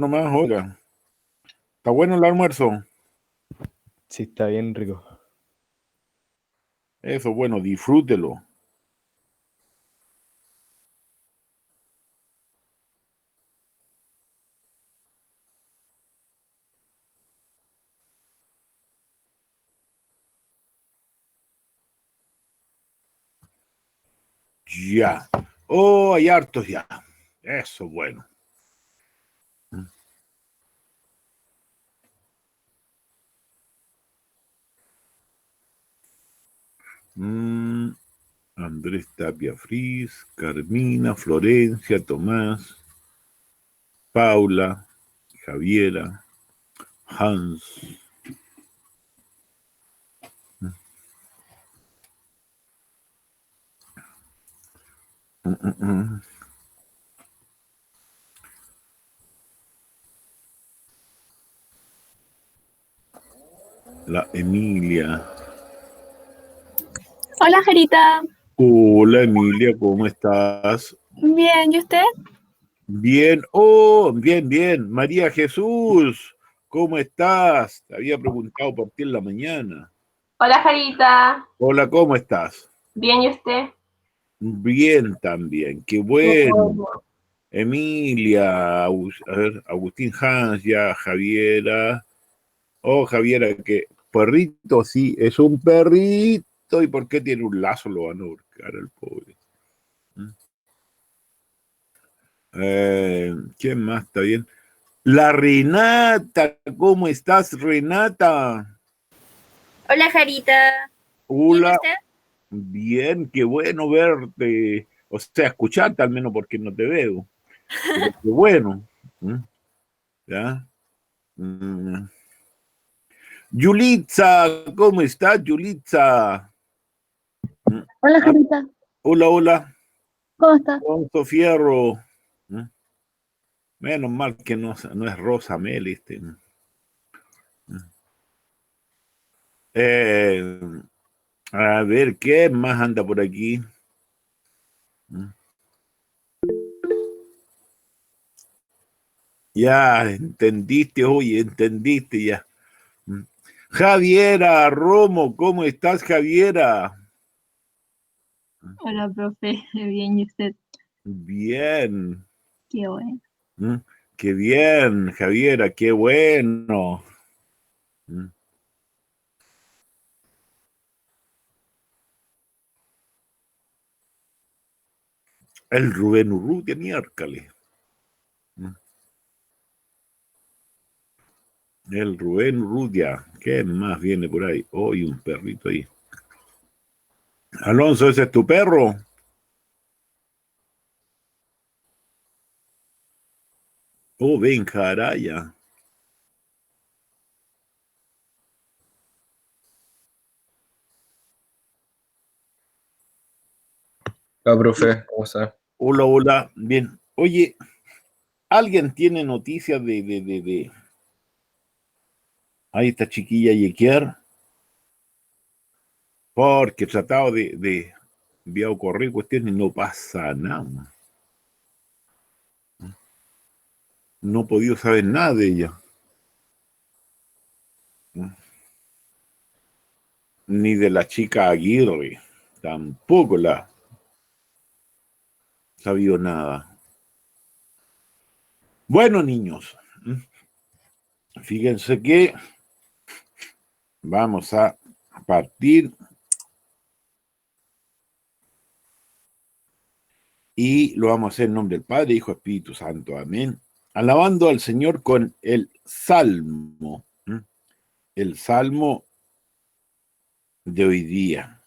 nomás, oiga. ¿Está bueno el almuerzo? Sí, está bien rico. Eso, bueno, disfrútelo. Ya. Oh, hay hartos ya. Eso, bueno. Andrés Tapia Fris, Carmina, Florencia, Tomás, Paula, Javiera, Hans. La Emilia. Hola, Jarita. Hola, Emilia, ¿cómo estás? Bien, ¿y usted? Bien, oh, bien, bien. María Jesús, ¿cómo estás? Te había preguntado por ti en la mañana. Hola, Jarita. Hola, ¿cómo estás? Bien, ¿y usted? Bien también, qué bueno. Emilia, a ver, Agustín Hans, ya, Javiera. Oh, Javiera, que perrito, sí, es un perrito. ¿Y por qué tiene un lazo? Lo van a ahorcar al pobre. ¿Quién más está bien? La Renata, ¿cómo estás, Renata? Hola, Jarita. ¿Bien, y Hola, usted? bien, qué bueno verte, o sea, escucharte al menos porque no te veo, pero qué bueno. ¿Ya? Yulitza, ¿cómo estás, Yulitza? Hola, Jarita. Hola, hola, ¿Cómo estás? Alonso Fierro. Menos mal que no es Rosa Mel, este. Eh, a ver, ¿qué más anda por aquí? Ya, entendiste, oye, entendiste ya. Javiera Romo, ¿cómo estás, Javiera? Hola, profe. Bien, ¿y usted? Bien. Qué bueno. Qué bien, Javiera, qué bueno. El Rubén Urrutia, miércoles. El Rubén Urrutia, ¿qué más viene por ahí? Hoy un perrito ahí. Alonso, ¿ese es tu perro? Oh, Benja Araya. Hola, profe, ¿cómo está? Hola, hola, bien. Oye, ¿alguien tiene noticias de ahí esta chiquilla Yequier? Porque he tratado de enviar correo cuestiones y no pasa nada. No he podido saber nada de ella. Ni de la chica Aguirre. Tampoco la he sabido nada. Bueno, niños, fíjense que vamos a partir y lo vamos a hacer en nombre del Padre, Hijo, Espíritu Santo. Amén. Alabando al Señor con el Salmo. El Salmo de hoy día.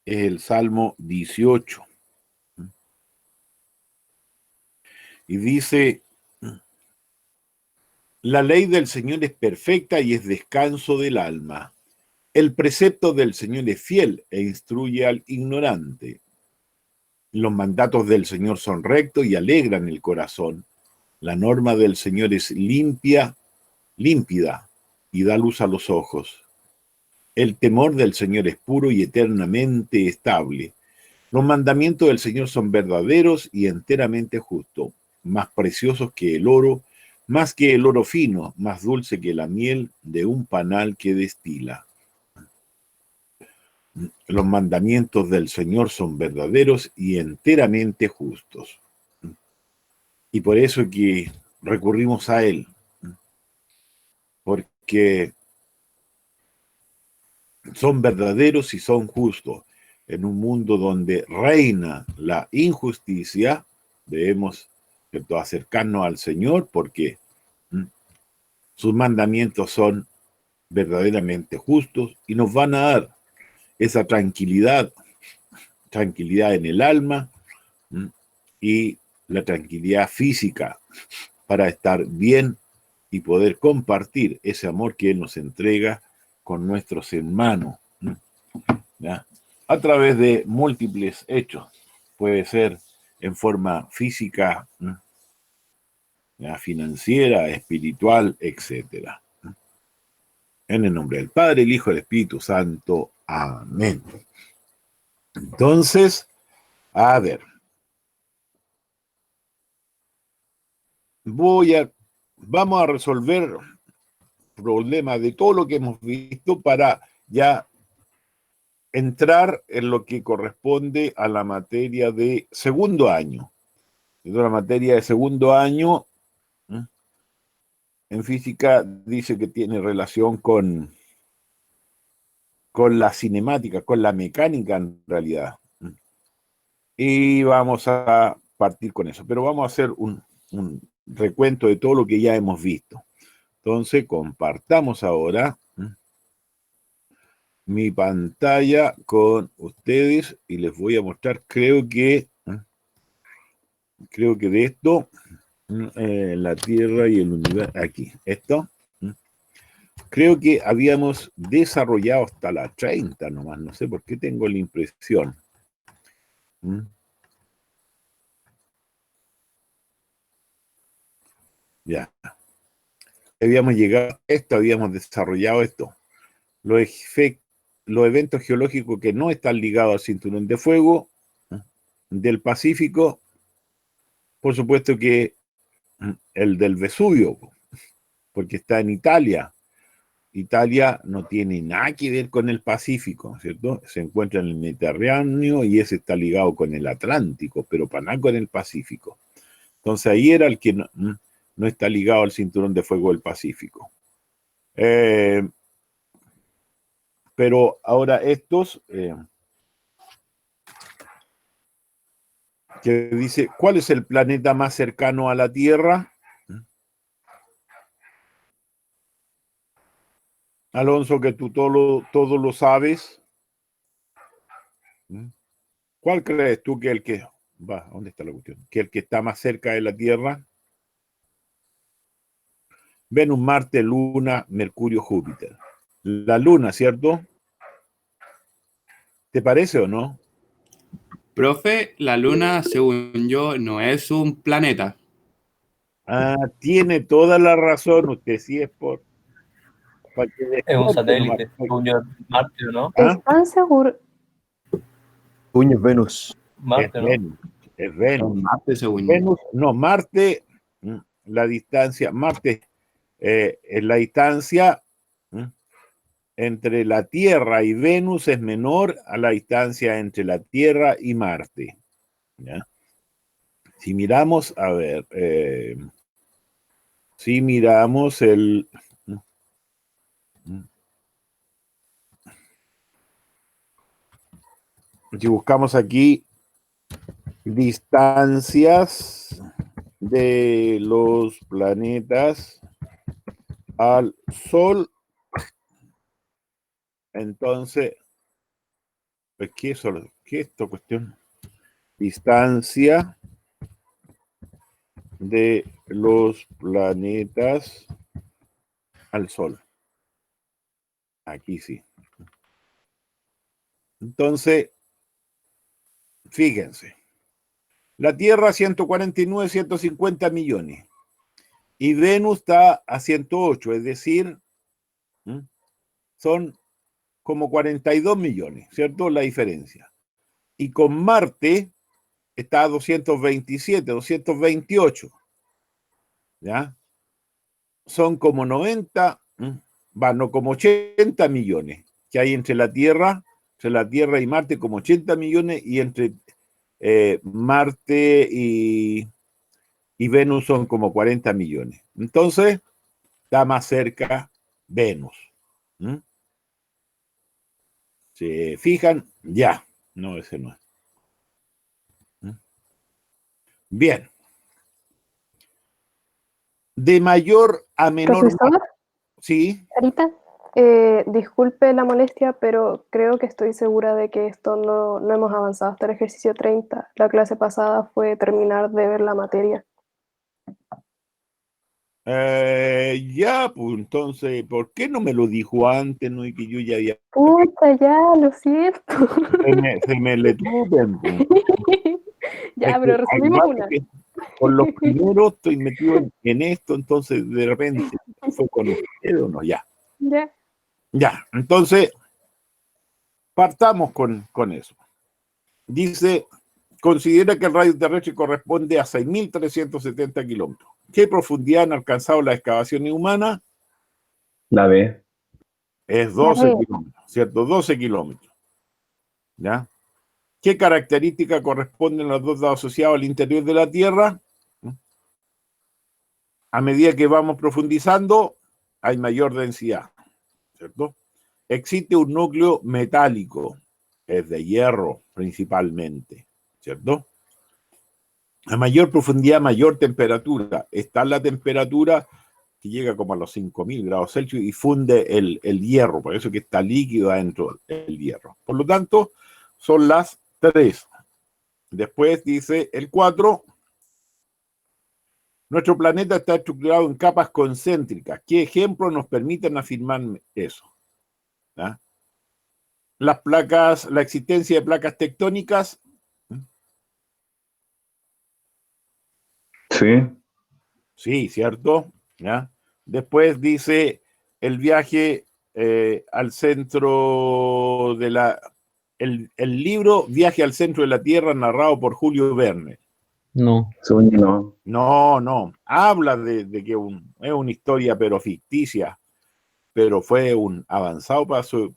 Es el Salmo 18. Y dice, la ley del Señor es perfecta y es descanso del alma. El precepto del Señor es fiel e instruye al ignorante. Los mandatos del Señor son rectos y alegran el corazón. La norma del Señor es límpida y da luz a los ojos. El temor del Señor es puro y eternamente estable. Los mandamientos del Señor son verdaderos y enteramente justos. más preciosos que el oro, más que el oro fino, más dulce que la miel de un panal que destila. Los mandamientos del Señor son verdaderos y enteramente justos. Y por eso que recurrimos a Él, porque son verdaderos y son justos. En un mundo donde reina la injusticia, debemos, ¿cierto?, acercarnos al Señor porque sus mandamientos son verdaderamente justos y nos van a dar esa tranquilidad en el alma y la tranquilidad física para estar bien y poder compartir ese amor que Él nos entrega con nuestros hermanos, ¿ya?, a través de múltiples hechos. Puede ser en forma física, ¿ya?, financiera, espiritual, etcétera. En el nombre del Padre, el Hijo y el Espíritu Santo. Amén. Entonces, a ver. Vamos a resolver problemas de todo lo que hemos visto para ya entrar en lo que corresponde a la materia de segundo año. La materia de segundo año en física dice que tiene relación con la cinemática, con la mecánica en realidad. Y vamos a partir con eso. Pero vamos a hacer un recuento de todo lo que ya hemos visto. Entonces, compartamos ahora mi pantalla con ustedes y les voy a mostrar, creo que de esto, la Tierra y el universo, aquí, esto, creo que habíamos desarrollado hasta la 30 nomás, no sé por qué tengo la impresión. Ya. Habíamos llegado a esto, habíamos desarrollado esto. Los eventos geológicos que no están ligados al cinturón de fuego del Pacífico, por supuesto que el del Vesubio, porque está en Italia. Italia no tiene nada que ver con el Pacífico, ¿cierto? Se encuentra en el Mediterráneo y ese está ligado con el Atlántico, pero para nada con el Pacífico. Entonces ahí era el que no está ligado al cinturón de fuego del Pacífico. Pero ahora estos, que dice, ¿cuál es el planeta más cercano a la Tierra? Alonso, que tú todo lo sabes. ¿Cuál crees tú que el que va? ¿Dónde está la cuestión? Que el que está más cerca de la Tierra. Venus, Marte, Luna, Mercurio, Júpiter. La Luna, ¿cierto? ¿Te parece o no? Profe, la Luna, según yo, no es un planeta. Ah, tiene toda la razón. Usted sí es Es un satélite, según yo, Marte, ¿no? ¿Ah? ¿Están seguros? Puño, Venus. Marte, ¿no? Es Venus. Marte, según yo. Venus, no, Marte, la distancia, Marte es la distancia entre la Tierra y Venus es menor a la distancia entre la Tierra y Marte. ¿Ya? Si miramos, a ver, si miramos si buscamos aquí distancias de los planetas al Sol, entonces, ¿qué es esta cuestión? Distancia de los planetas al Sol. Aquí sí. Entonces, fíjense. La Tierra 149, 150 millones. Y Venus está a 108, es decir, son como 42 millones, ¿cierto? La diferencia. Y con Marte está a 227, 228. ¿Ya? Son como 90, no, como 80 millones que hay entre la Tierra y Marte, como 80 millones, y entre Marte y Venus son como 40 millones. Entonces, está más cerca Venus. ¿Se fijan? Ya. No, ese no es. Bien. De mayor a menor... Profesor, Sí. Carita, disculpe la molestia, pero creo que estoy segura de que esto no hemos avanzado hasta el ejercicio 30. La clase pasada fue terminar de ver la materia. Ya, pues entonces, ¿por qué no me lo dijo antes? No, y que yo ya había... Pucha, ya, lo siento. Se me le tupen, pues. Ya, Es pero que resumimos hay una. que con los primeros estoy metido en esto, entonces de repente fue con usted o no, ya. Ya. Ya, entonces partamos con eso. Dice, considera que el radio terrestre corresponde a 6.370 kilómetros. ¿Qué profundidad han alcanzado las excavaciones humanas? La B. Es 12 kilómetros, ¿cierto? 12 kilómetros. ¿Ya? ¿Qué características corresponden a los dos dados asociados al interior de la Tierra? A medida que vamos profundizando, hay mayor densidad, ¿cierto? Existe un núcleo metálico, es de hierro principalmente, ¿cierto? A mayor profundidad, mayor temperatura. Está la temperatura que llega como a los 5.000 grados Celsius y funde el hierro, por eso que está líquido adentro del hierro. Por lo tanto, son las 3. Después dice el 4. Nuestro planeta está estructurado en capas concéntricas. ¿Qué ejemplos nos permiten afirmar eso? ¿Ah? Las placas, la existencia de placas tectónicas. Sí. Sí, ¿cierto? ¿Ya? Después dice el viaje al centro de la... El libro Viaje al centro de la Tierra, narrado por Julio Verne. No. Según yo no. No. Habla de que es una historia, pero ficticia. Pero fue un avanzado para su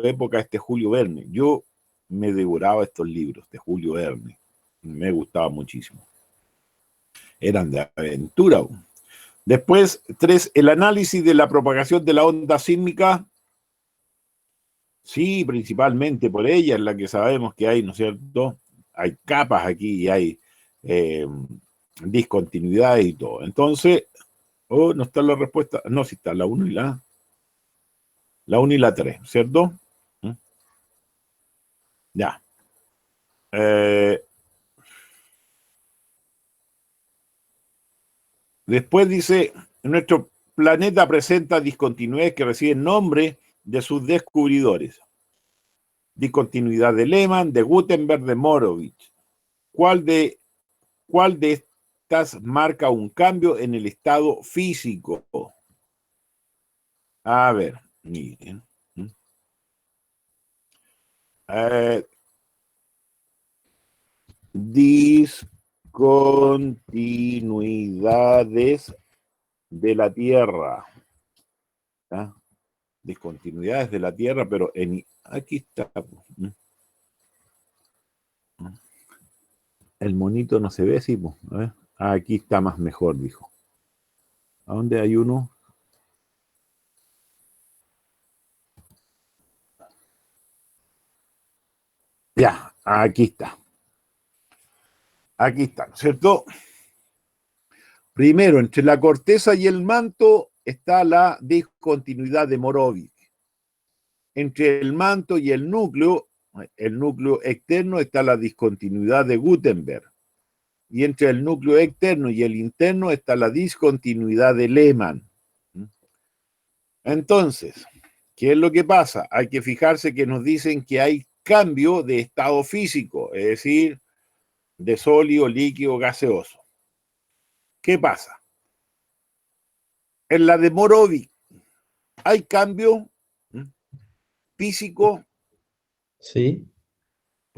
época este Julio Verne. Yo me devoraba estos libros de Julio Verne. Me gustaba muchísimo. Eran de aventura. Después, 3, el análisis de la propagación de la onda sísmica. Sí, principalmente por ella es la que sabemos que hay, ¿no es cierto? Hay capas aquí y hay discontinuidades y todo. Entonces, no está la respuesta. No, sí está la 1 y la 1 y la 3, ¿cierto? Ya. Después dice, nuestro planeta presenta discontinuidades que reciben nombre de sus descubridores. Discontinuidad de Lehmann, de Gutenberg, de Morovich. ¿Cuál de estas marca un cambio en el estado físico? A ver, miren. Discontinuidades de la Tierra. ¿Ah? Discontinuidades de la Tierra, pero aquí está. El monito no se ve, sí. A ver. Aquí está más mejor, dijo. ¿A dónde hay uno? Ya, aquí está. Aquí está, ¿cierto? Primero, entre la corteza y el manto está la discontinuidad de Morovich. Entre el manto y el núcleo externo, está la discontinuidad de Gutenberg. Y entre el núcleo externo y el interno está la discontinuidad de Lehmann. Entonces, ¿qué es lo que pasa? Hay que fijarse que nos dicen que hay cambio de estado físico, es decir, de sólido, líquido, gaseoso. ¿Qué pasa? En la de Morovich, ¿hay cambio físico? Sí.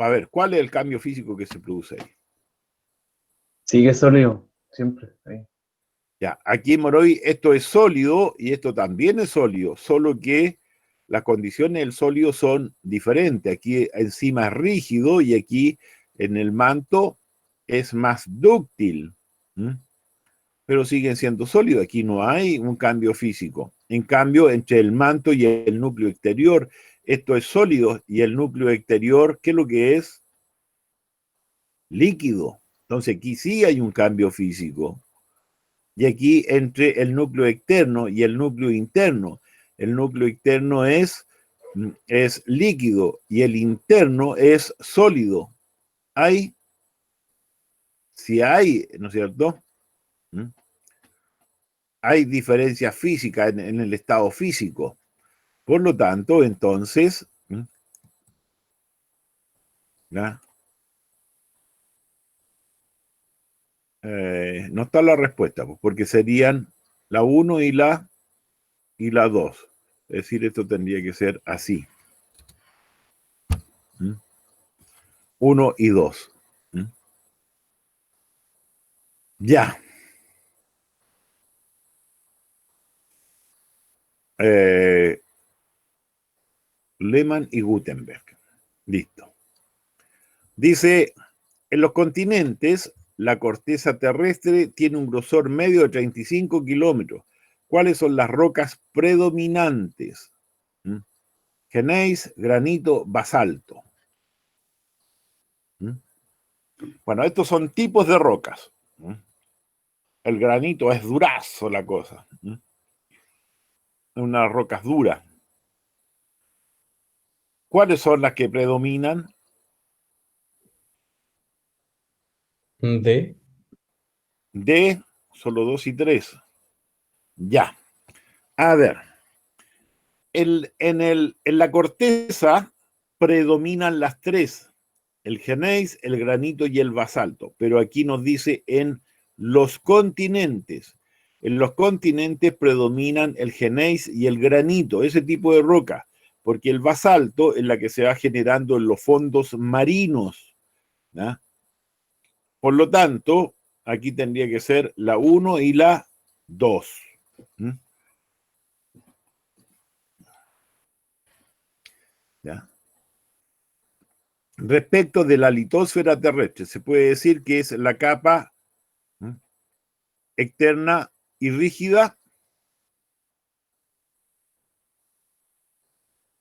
a ver, ¿cuál es el cambio físico que se produce ahí? Sigue sólido, siempre. Ahí. Ya, aquí en Moroi esto es sólido y esto también es sólido, solo que las condiciones del sólido son diferentes. Aquí encima es rígido y aquí en el manto es más dúctil. Pero siguen siendo sólidos. Aquí no hay un cambio físico. En cambio, entre el manto y el núcleo exterior, esto es sólido y el núcleo exterior, ¿qué es lo que es? Líquido. Entonces aquí sí hay un cambio físico. Y aquí entre el núcleo externo y el núcleo interno, el núcleo externo es líquido y el interno es sólido. Hay, si hay, ¿no es cierto? Hay diferencias físicas en el estado físico. Por lo tanto, entonces, ¿ya? No está la respuesta, pues, porque serían la 1 y la 2. Es decir, esto tendría que ser así. 1 y 2. Ya. Lehmann y Gutenberg. Listo. Dice, en los continentes, la corteza terrestre tiene un grosor medio de 35 kilómetros. ¿Cuáles son las rocas predominantes? Gneiss, granito, basalto. Bueno, estos son tipos de rocas. El granito es durazo la cosa. Unas rocas duras. ¿Cuáles son las que predominan? D. D, solo 2 y 3. Ya. A ver. En la corteza predominan las tres. El gneiss, el granito y el basalto. Pero aquí nos dice en los continentes. En los continentes predominan el gneiss y el granito, ese tipo de roca, porque el basalto es la que se va generando en los fondos marinos. ¿Ya? Por lo tanto, aquí tendría que ser la 1 y la 2. ¿Ya? Respecto de la litosfera terrestre, se puede decir que es la capa externa y rígida.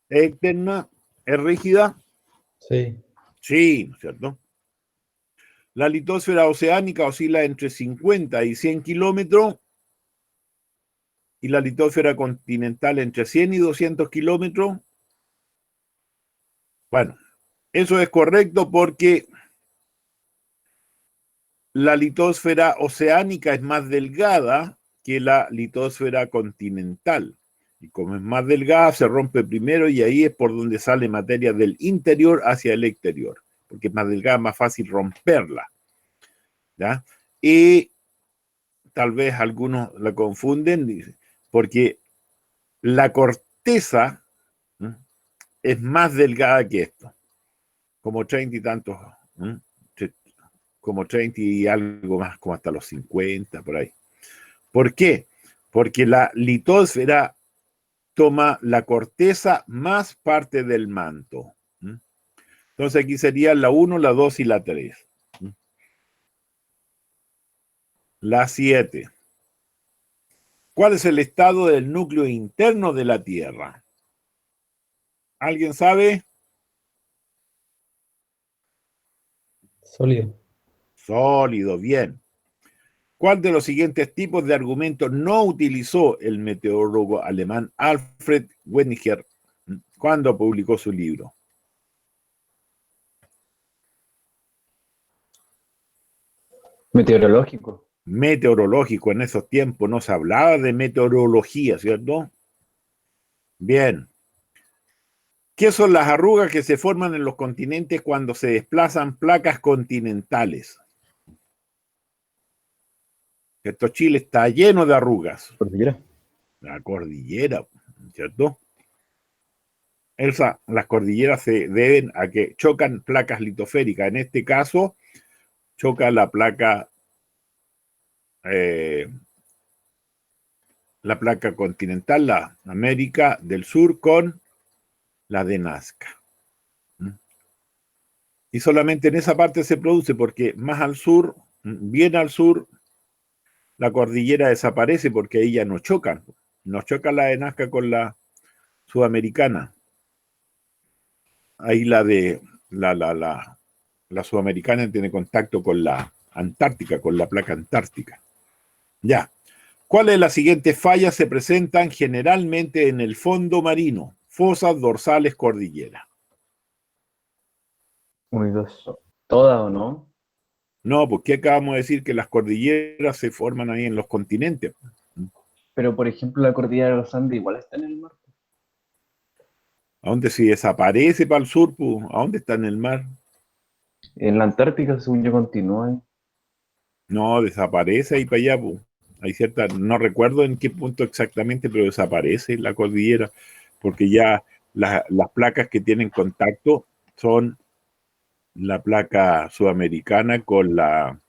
Externa es rígida. Sí. Sí, ¿no es cierto? La litosfera oceánica oscila entre 50 y 100 kilómetros y la litosfera continental entre 100 y 200 kilómetros. Bueno, eso es correcto porque la litosfera oceánica es más delgada que la litosfera continental. Y como es más delgada, se rompe primero y ahí es por donde sale materia del interior hacia el exterior. Porque es más delgada, más fácil romperla. ¿Ya? Y tal vez algunos la confunden porque la corteza es más delgada que esto. Como 30 y tantos, como 30 y algo más, como hasta los 50, por ahí. ¿Por qué? Porque la litosfera toma la corteza más parte del manto. Entonces aquí serían la 1, la 2 y la 3. La 7. ¿Cuál es el estado del núcleo interno de la Tierra? ¿Alguien sabe? Sólido. Sólido, bien. ¿Cuál de los siguientes tipos de argumentos no utilizó el meteorólogo alemán Alfred Wegener cuando publicó su libro? Meteorológico. Meteorológico. En esos tiempos no se hablaba de meteorología, ¿cierto? Bien. ¿Qué son las arrugas que se forman en los continentes cuando se desplazan placas continentales? Esto Chile está lleno de arrugas. Cordillera. La cordillera, ¿cierto? las cordilleras se deben a que chocan placas litosféricas. En este caso, choca la placa continental, la América del Sur, con la de Nazca. Y solamente en esa parte se produce, porque más al sur, bien al sur, la cordillera desaparece porque ahí ya no chocan. No choca la de Nazca con la sudamericana. Ahí la sudamericana tiene contacto con la Antártica, con la placa antártica. Ya. ¿Cuáles de las siguientes fallas se presentan generalmente en el fondo marino? Fosas, dorsales, cordillera. 1 y 2. ¿Todas o no? No, porque acabamos de decir que las cordilleras se forman ahí en los continentes. Pero, por ejemplo, la cordillera de los Andes igual está en el mar. ¿A dónde si desaparece para el sur? Pues, ¿a dónde está en el mar? En la Antártica, según yo, continúa ahí. No, desaparece ahí para allá. Pues. Hay cierta, no recuerdo en qué punto exactamente, pero desaparece la cordillera, porque ya las placas que tienen contacto son la placa sudamericana con la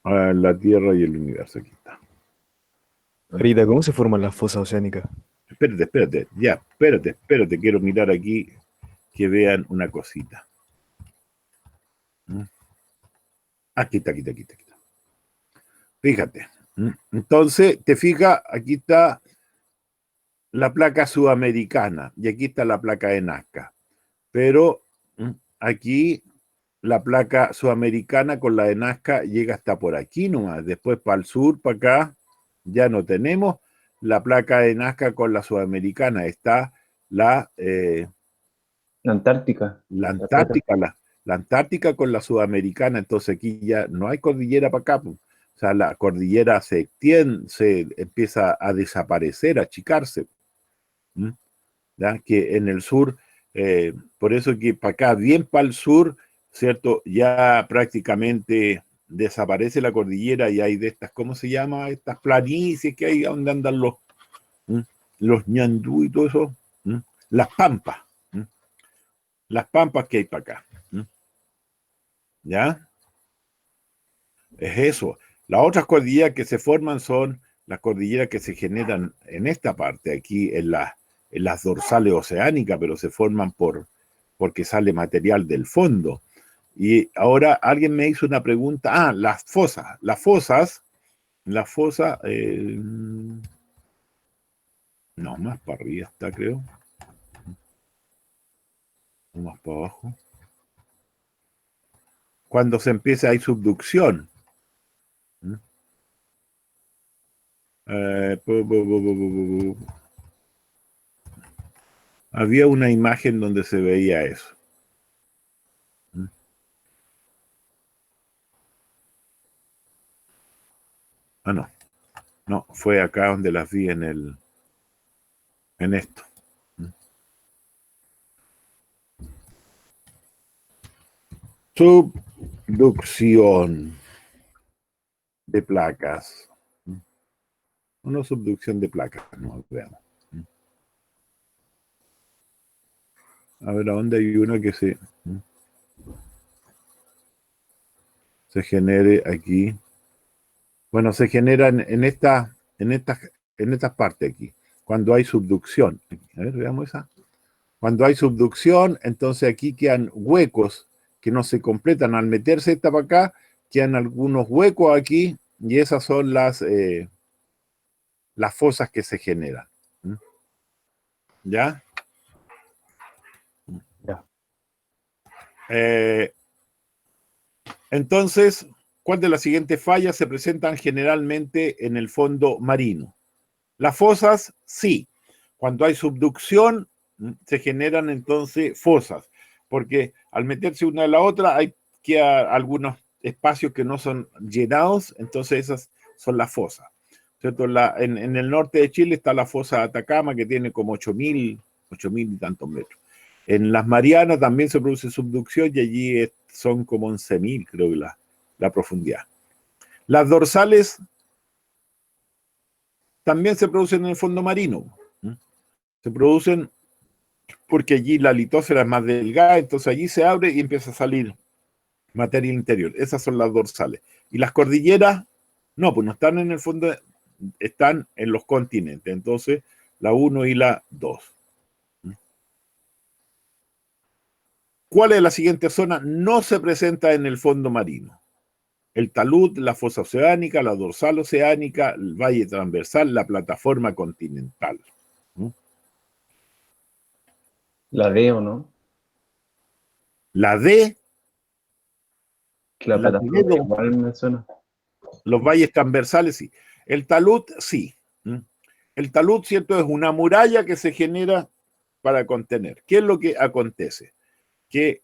la Tierra y el universo. Aquí está. Rita, ¿cómo se forman las fosas oceánicas? Espérate, quiero mirar aquí que vean una cosita. Aquí está. Fíjate. Entonces, te fijas, aquí está la placa sudamericana y aquí está la placa de Nazca. Pero aquí la placa sudamericana con la de Nazca llega hasta por aquí nomás. Después para el sur, para acá, ya no tenemos la placa de Nazca con la sudamericana. Está la Antártica. La Antártica con la sudamericana. Entonces aquí ya no hay cordillera para acá. Pues. O sea, la cordillera se extiende, se empieza a desaparecer, a achicarse. ¿Ya? Que en el sur, por eso que para acá, bien para el sur, ¿cierto? Ya prácticamente desaparece la cordillera y hay de estas, ¿cómo se llama? Estas planicies que hay donde andan los ñandú y todo eso. Las pampas. Las pampas que hay para acá. ¿Ya? Es eso. Las otras cordilleras que se forman son las cordilleras que se generan en esta parte, aquí en las dorsales oceánicas, pero se forman porque sale material del fondo. Y ahora alguien me hizo una pregunta. Las fosas. Las fosas, no, más para arriba está, creo. Más para abajo. Cuando se empieza, hay subducción. Había una imagen donde se veía eso. No, fue acá donde las vi en esto. Subducción de placas. No, subducción de placas, no, veamos. A ver, ¿a dónde hay una que se genere aquí? Bueno, se genera en estas partes aquí, cuando hay subducción. A ver, veamos esa. Cuando hay subducción, entonces aquí quedan huecos que no se completan. Al meterse esta para acá, quedan algunos huecos aquí, y esas son las fosas que se generan. ¿Ya? Ya. Entonces, ¿cuál de las siguientes fallas se presentan generalmente en el fondo marino? Las fosas, sí. Cuando hay subducción, se generan entonces fosas, porque al meterse una a la otra hay que algunos espacios que no son llenados, entonces esas son las fosas. ¿Cierto? En el norte de Chile está la fosa de Atacama, que tiene como 8.000 y tantos metros. En las Marianas también se produce subducción y allí son como 11.000, creo que la profundidad. Las dorsales también se producen en el fondo marino. Se producen porque allí la litósfera es más delgada, entonces allí se abre y empieza a salir materia interior. Esas son las dorsales. Y las cordilleras, no, pues no están en el fondo, están en los continentes. Entonces, la 1 y la 2. ¿Cuál es la siguiente zona? No se presenta en el fondo marino. El talud, la fosa oceánica, la dorsal oceánica, el valle transversal, la plataforma continental. La D, ¿o no? La D, Que la la plataforma D, igual me suena. los valles transversales, sí. El talud, sí. El talud, cierto, es una muralla que se genera para contener. ¿Qué es lo que acontece? Que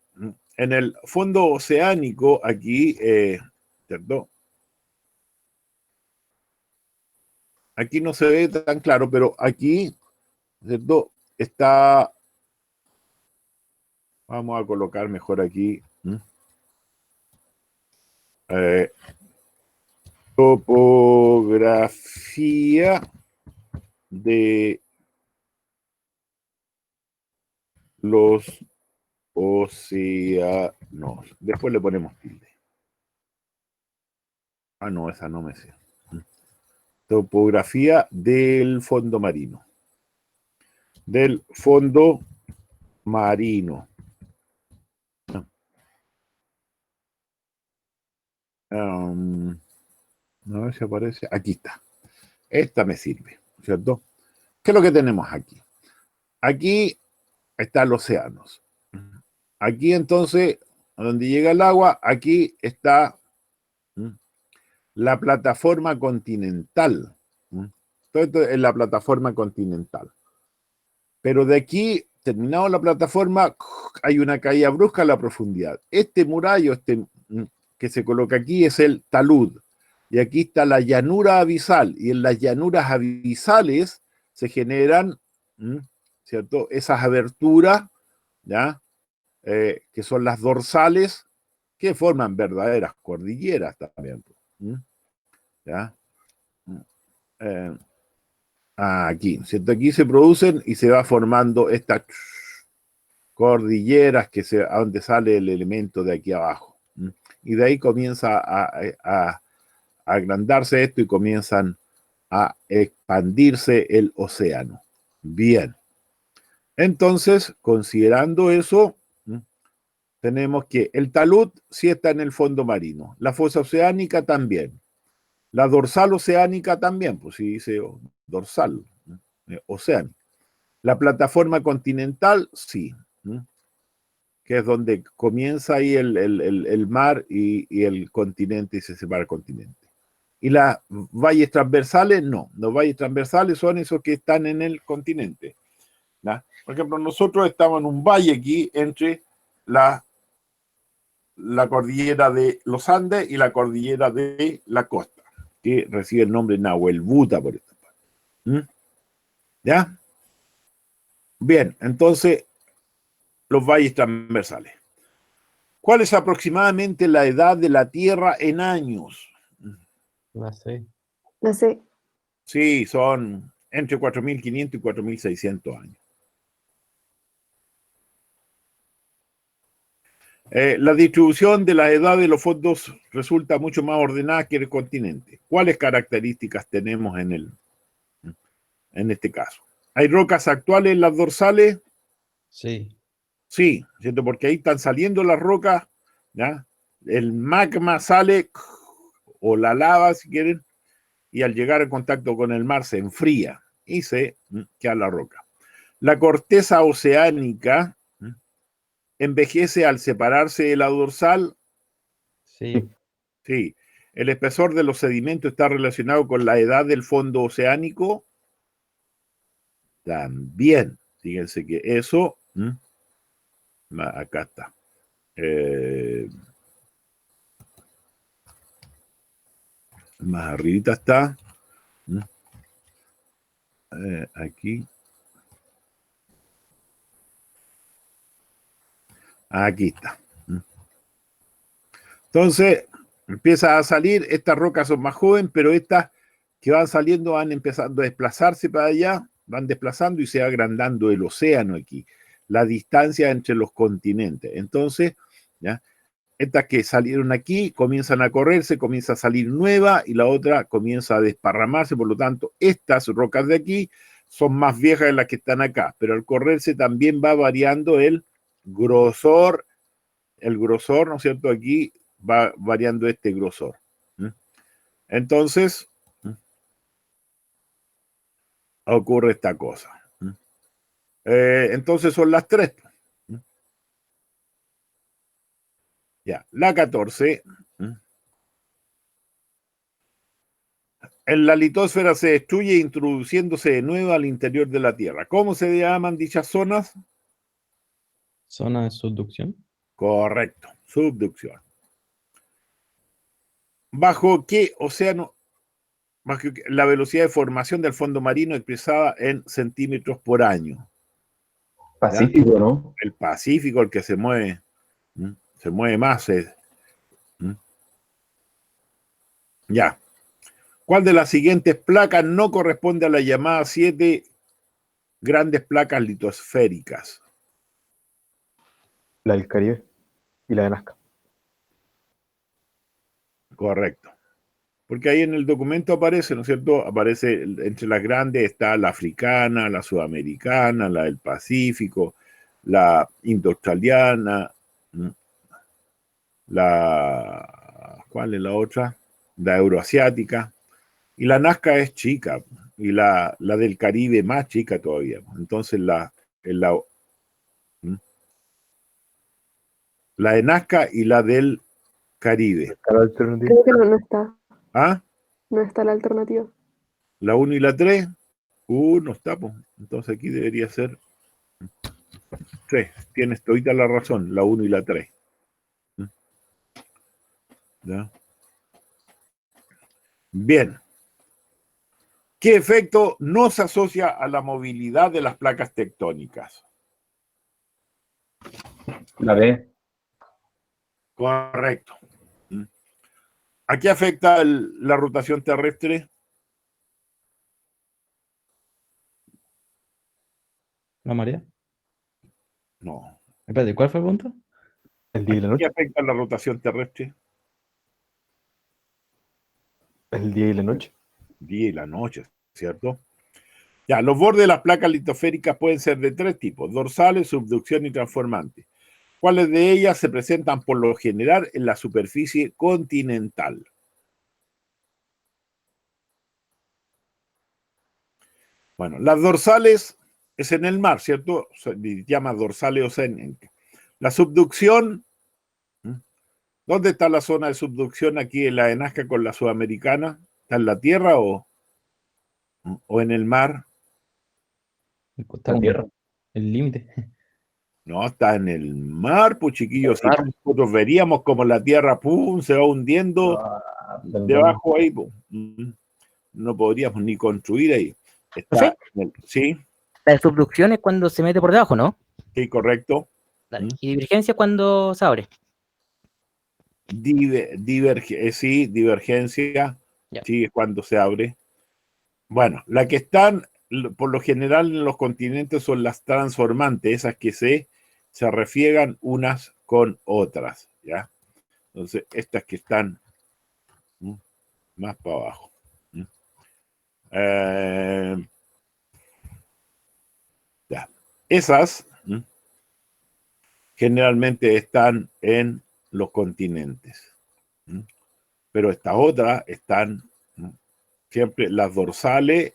en el fondo oceánico, aquí, ¿cierto? Aquí no se ve tan claro, pero aquí, ¿cierto? Está, vamos a colocar mejor aquí, topografía de los océanos. Después le ponemos tilde. Ah, no, esa no me sé. Topografía del fondo marino. Del fondo marino. A ver si aparece. Aquí está. Esta me sirve, ¿cierto? ¿Qué es lo que tenemos aquí? Aquí están los océanos. Aquí entonces, a donde llega el agua, aquí está la plataforma continental. Todo esto es la plataforma continental. Pero de aquí, terminado la plataforma, hay una caída brusca a la profundidad. Este murallo, que se coloca aquí, es el talud. Y aquí está la llanura abisal. Y en las llanuras abisales se generan, ¿cierto?, esas aberturas, ¿ya? Que son las dorsales, que forman verdaderas cordilleras también. ¿Ya? Aquí, ¿cierto? Aquí se producen y se va formando estas cordilleras a donde sale el elemento de aquí abajo. Y de ahí comienza a agrandarse esto y comienzan a expandirse el océano. Bien. Entonces, considerando eso, tenemos que el talud sí está en el fondo marino, la fosa oceánica también, la dorsal oceánica también, pues sí dice dorsal, oceánica. La plataforma continental, sí, que es donde comienza ahí el mar y el continente y se separa el continente. Y las valles transversales, no. Los valles transversales son esos que están en el continente. ¿No? Por ejemplo, nosotros estamos en un valle aquí entre la cordillera de los Andes y la cordillera de la costa, que recibe el nombre Nahuelbuta por esta parte. ¿Ya? Bien, entonces, los valles transversales. ¿Cuál es aproximadamente la edad de la Tierra en años? No sé. No sé. Sí, son entre 4.500 y 4.600 años. La distribución de la edad de los fondos resulta mucho más ordenada que el continente. ¿Cuáles características tenemos en este caso? ¿Hay rocas actuales en las dorsales? Sí. Sí, ¿cierto? Porque ahí están saliendo las rocas, ¿ya? El magma sale, o la lava, si quieren, y al llegar en contacto con el mar se enfría y se queda la roca. La corteza oceánica envejece al separarse de la dorsal. Sí. Sí. El espesor de los sedimentos está relacionado con la edad del fondo oceánico. También. Fíjense que eso, acá está. Más arribita está. Aquí. Aquí está. Entonces, empieza a salir, estas rocas son más jóvenes, pero estas que van saliendo, van empezando a desplazarse para allá, van desplazando y se va agrandando el océano aquí, la distancia entre los continentes. Entonces, ¿ya? Estas que salieron aquí comienzan a correrse, comienza a salir nueva y la otra comienza a desparramarse. Por lo tanto, estas rocas de aquí son más viejas de las que están acá, pero al correrse también va variando el grosor, ¿no es cierto? Aquí va variando este grosor. Entonces, ocurre esta cosa. Entonces son las 3. Ya, la 14. En la litosfera se destruye introduciéndose de nuevo al interior de la Tierra. ¿Cómo se llaman dichas zonas? Zona de subducción. Correcto, subducción. ¿Bajo qué océano? Bajo la velocidad de formación del fondo marino expresada en centímetros por año. Pacífico, ¿no? El Pacífico, el que se mueve más. Ya. ¿Cuál de las siguientes placas no corresponde a las llamadas 7 grandes placas litosféricas? La del Caribe y la de Nazca. Correcto. Porque ahí en el documento aparece, ¿no es cierto? Aparece entre las grandes está la africana, la sudamericana, la del Pacífico, la indo-australiana, ¿cuál es la otra? La euroasiática. Y la Nazca es chica, y la del Caribe más chica todavía. Entonces la de Nazca y la del Caribe. Creo que no está. ¿Ah? No está la alternativa. La 1 y la 3. No está, pues. Entonces aquí debería ser 3. Tienes todita la razón, la 1 y la 3. ¿Ya? Bien. ¿Qué efecto no se asocia a la movilidad de las placas tectónicas? La B. Correcto. ¿A qué afecta la rotación terrestre? ¿La marea? No. Espérate, ¿cuál fue el punto? El día y la ¿A noche. qué afecta la rotación terrestre? El día y la noche. Día y la noche, ¿cierto? Ya, los bordes de las placas litosféricas pueden ser de 3 tipos: dorsales, subducción y transformante. ¿Cuáles de ellas se presentan por lo general en la superficie continental? Bueno, las dorsales es en el mar, ¿cierto? Se llama dorsales oceánicas. La subducción, ¿dónde está la zona de subducción aquí en la de Nazca con la sudamericana? ¿Está en la tierra o en el mar? Está como el límite. No, está en el mar, pues chiquillos. Si nosotros veríamos como la tierra se va hundiendo debajo ahí, pues. No podríamos ni construir ahí. Está ¿sí? La subducción es cuando se mete por debajo, ¿no? Sí, correcto. Y divergencia es cuando se abre. Sí, divergencia. Sí, es cuando se abre. Bueno, la que están, por lo general en los continentes son las transformantes, esas que se refriegan unas con otras, ¿ya? Entonces, estas que están más para abajo. Ya. Esas generalmente están en los continentes, pero estas otras están siempre las dorsales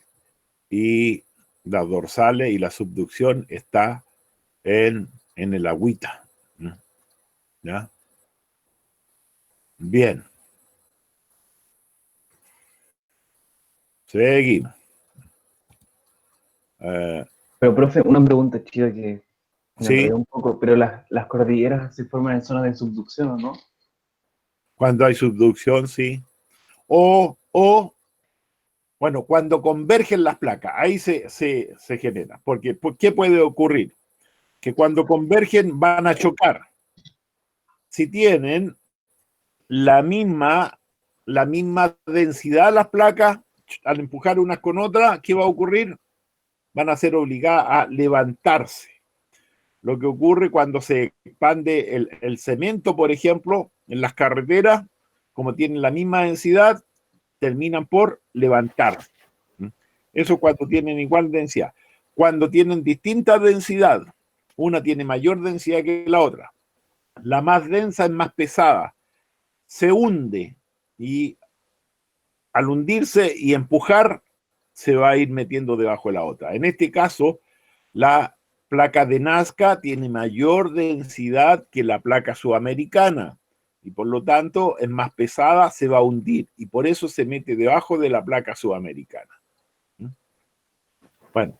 y la subducción está en el agüita. ¿Ya? Bien. Seguimos. Pero, profe, una pregunta chica que me Sí. enredé un poco, pero las cordilleras se forman en zonas de subducción, ¿o no? Cuando hay subducción, sí. Bueno, cuando convergen las placas, ahí se genera. Porque, ¿qué puede ocurrir? Que cuando convergen van a chocar. Si tienen la misma densidad las placas, al empujar unas con otras, ¿qué va a ocurrir? Van a ser obligadas a levantarse. Lo que ocurre cuando se expande el cemento, por ejemplo, en las carreteras, como tienen la misma densidad, terminan por levantarse. Eso cuando tienen igual densidad. Cuando tienen distinta densidad, una tiene mayor densidad que la otra. La más densa es más pesada, se hunde y al hundirse y empujar se va a ir metiendo debajo de la otra. En este caso, la placa de Nazca tiene mayor densidad que la placa sudamericana y por lo tanto es más pesada, se va a hundir y por eso se mete debajo de la placa sudamericana. Bueno,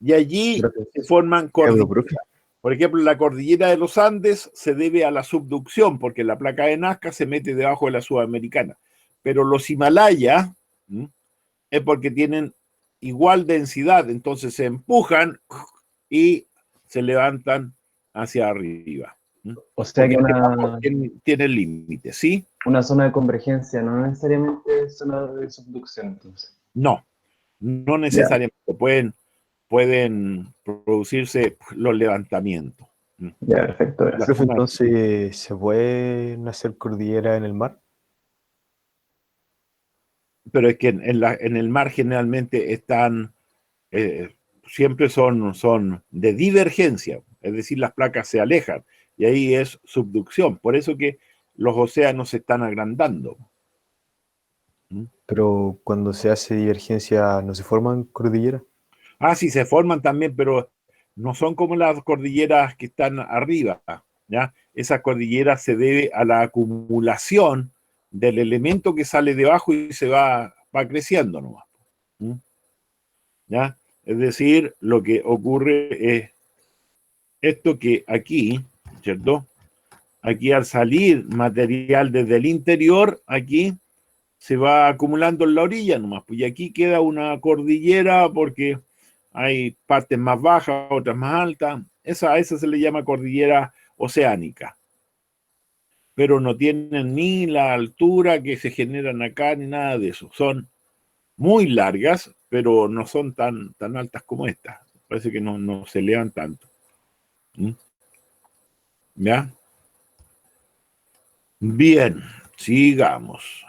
y allí se forman cordilleras. Por ejemplo, la cordillera de los Andes se debe a la subducción, porque la placa de Nazca se mete debajo de la sudamericana. Pero los Himalayas es porque tienen igual densidad, entonces se empujan y se levantan hacia arriba. O sea que tiene límite, ¿sí? Una zona de convergencia, no necesariamente zona de subducción, entonces. No necesariamente. Pueden producirse los levantamientos. Ya, perfecto. Entonces, ¿se pueden hacer cordillera en el mar? Pero es que en el mar generalmente están, siempre son de divergencia, es decir, las placas se alejan, y ahí es subducción. Por eso que los océanos se están agrandando. Pero cuando se hace divergencia, ¿no se forman cordilleras? Sí, se forman también, pero no son como las cordilleras que están arriba, ¿ya? Esa cordillera se debe a la acumulación del elemento que sale debajo y se va creciendo nomás. ¿Ya? Es decir, lo que ocurre es esto que aquí, ¿cierto? Aquí al salir material desde el interior, aquí se va acumulando en la orilla nomás, pues, y aquí queda una cordillera porque hay partes más bajas, otras más altas. A esa se le llama cordillera oceánica. Pero no tienen ni la altura que se generan acá, ni nada de eso. Son muy largas, pero no son tan altas como estas. Parece que no se elevan tanto. ¿Ya? Bien, sigamos.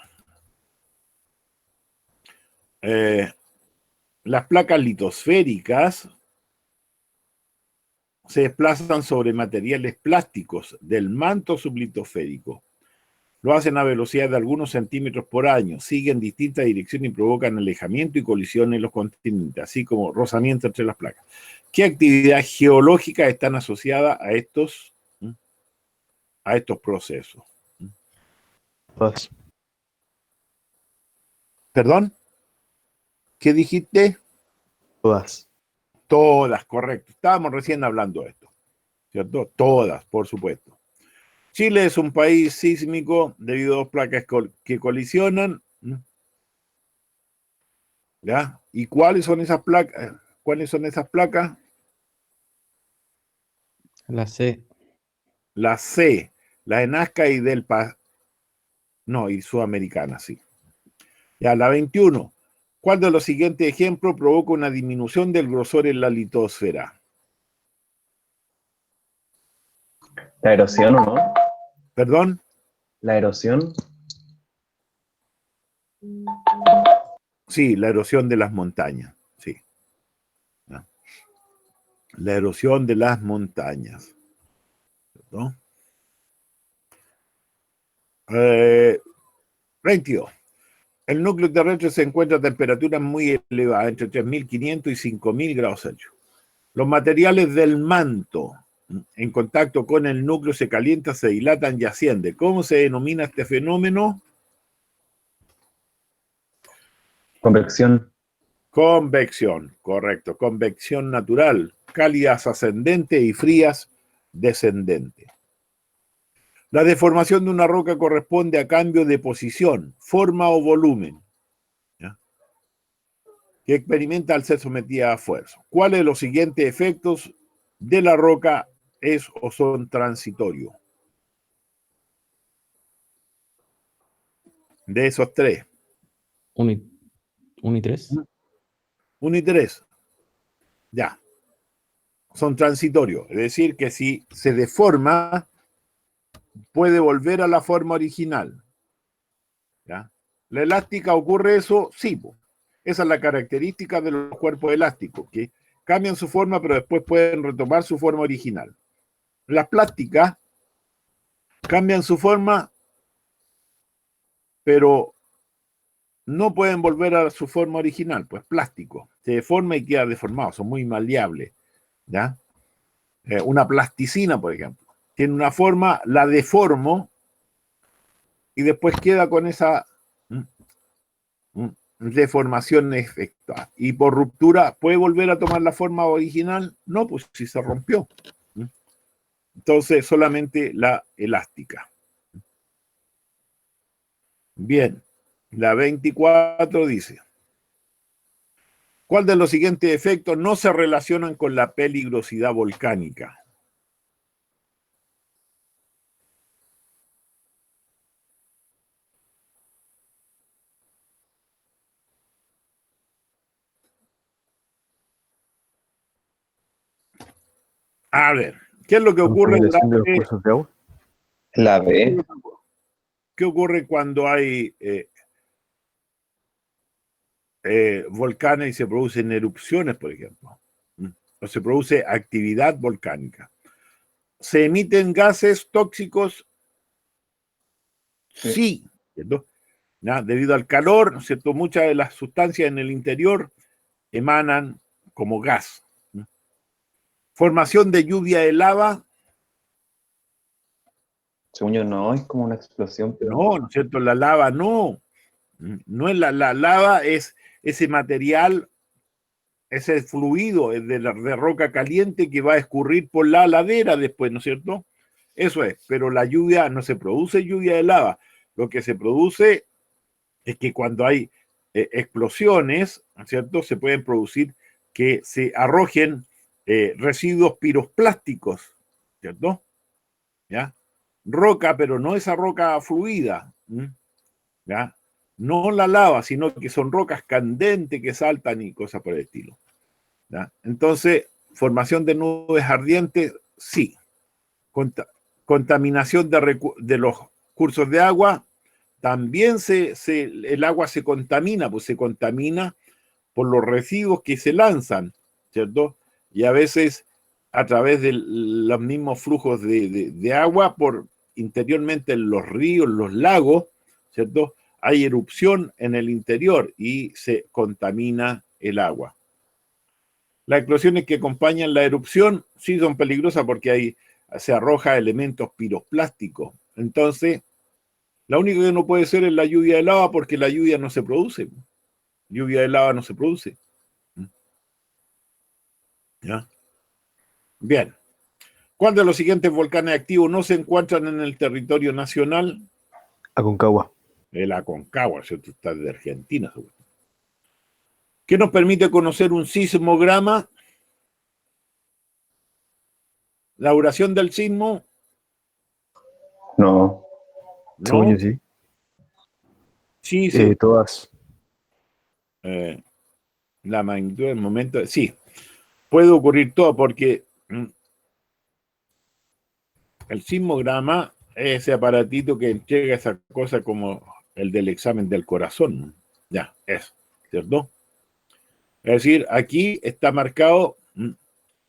Las placas litosféricas se desplazan sobre materiales plásticos del manto sublitosférico. Lo hacen a velocidad de algunos centímetros por año, siguen distintas direcciones y provocan alejamiento y colisiones en los continentes, así como rozamiento entre las placas. ¿Qué actividades geológicas están asociadas a estos procesos? Todas. ¿Perdón? ¿Qué dijiste? Todas. Todas, correcto. Estábamos recién hablando de esto, ¿cierto? Todas, por supuesto. Chile es un país sísmico debido a dos placas que colisionan. ¿Ya? ¿Y cuáles son esas placas? ¿Cuáles son esas placas? La C. La C, la de Nazca y y Sudamericana, sí. Ya, la 21. ¿Cuál de los siguientes ejemplos provoca una disminución del grosor en la litosfera? ¿La erosión o no? ¿Perdón? ¿La erosión? Sí, la erosión de las montañas, sí. ¿No? La erosión de las montañas. ¿No? 22. El núcleo terrestre se encuentra a temperaturas muy elevadas, entre 3.500 y 5.000 grados Celsius. Los materiales del manto en contacto con el núcleo se calientan, se dilatan y ascienden. ¿Cómo se denomina este fenómeno? Convección. Convección, correcto. Convección natural. Cálidas ascendentes y frías descendentes. La deformación de una roca corresponde a cambio de posición, forma o volumen, ¿ya? Que experimenta al ser sometida a fuerza. ¿Cuáles de los siguientes efectos de la roca es o son transitorios? De esos tres. 1 y 3. 1 y 3. Ya. Son transitorios. Es decir, que si se deforma, puede volver a la forma original. ¿Ya? ¿La elástica ocurre eso? Sí. Esa es la característica de los cuerpos elásticos, que cambian su forma, pero después pueden retomar su forma original. Las plásticas cambian su forma, pero no pueden volver a su forma original, pues plástico. Se deforma y queda deformado, son muy maleables. ¿Ya? Una plasticina, por ejemplo, tiene una forma, la deformo y después queda con esa deformación efectuada. Y por ruptura, ¿puede volver a tomar la forma original? No, pues si se rompió. Entonces, solamente la elástica. Bien, la 24 dice: ¿cuál de los siguientes efectos no se relacionan con la peligrosidad volcánica? A ver, ¿qué es lo que ocurre ¿Contaminación de los durante... cursos de agua? La B. ¿Qué ocurre cuando hay volcanes y se producen erupciones, por ejemplo? O se produce actividad volcánica. ¿Se emiten gases tóxicos? Sí. ¿Cierto? Debido al calor, ¿no es cierto? Muchas de las sustancias en el interior emanan como gas. Formación de lluvia de lava. Según yo, no, es como una explosión, pero... No, ¿no es cierto? La lava no. No es la lava, es ese material, ese fluido de roca caliente que va a escurrir por la ladera después, ¿no es cierto? Eso es, pero la lluvia, no se produce lluvia de lava. Lo que se produce es que cuando hay explosiones, ¿no es cierto?, se pueden producir que se arrojen residuos pirosplásticos, ¿cierto? ¿Ya? Roca, pero no esa roca fluida, ¿ya? No la lava, sino que son rocas candentes que saltan y cosas por el estilo. ¿Ya? Entonces, formación de nubes ardientes, sí. Contaminación de los cursos de agua, también el agua se contamina, pues se contamina por los residuos que se lanzan, ¿cierto? Y a veces a través de los mismos flujos de agua, interiormente en los ríos, los lagos, ¿cierto? Hay erupción en el interior y se contamina el agua. Las explosiones que acompañan la erupción sí son peligrosas porque se arroja elementos pirosplásticos. Entonces, la única que no puede ser es la lluvia de lava porque la lluvia no se produce. Lluvia de lava no se produce. ¿Ya? Bien. ¿Cuál de los siguientes volcanes activos no se encuentran en el territorio nacional? Aconcagua. El Aconcagua, ¿cierto? Está de Argentina, seguro. ¿Qué nos permite conocer un sismograma? ¿La duración del sismo? No. ¿No? Según yo, sí. Sí, sí. Todas. La magnitud del momento, sí. Puede ocurrir todo porque el sismograma es ese aparatito que entrega esa cosa como el del examen del corazón. Ya, es, ¿cierto? Es decir, aquí está marcado,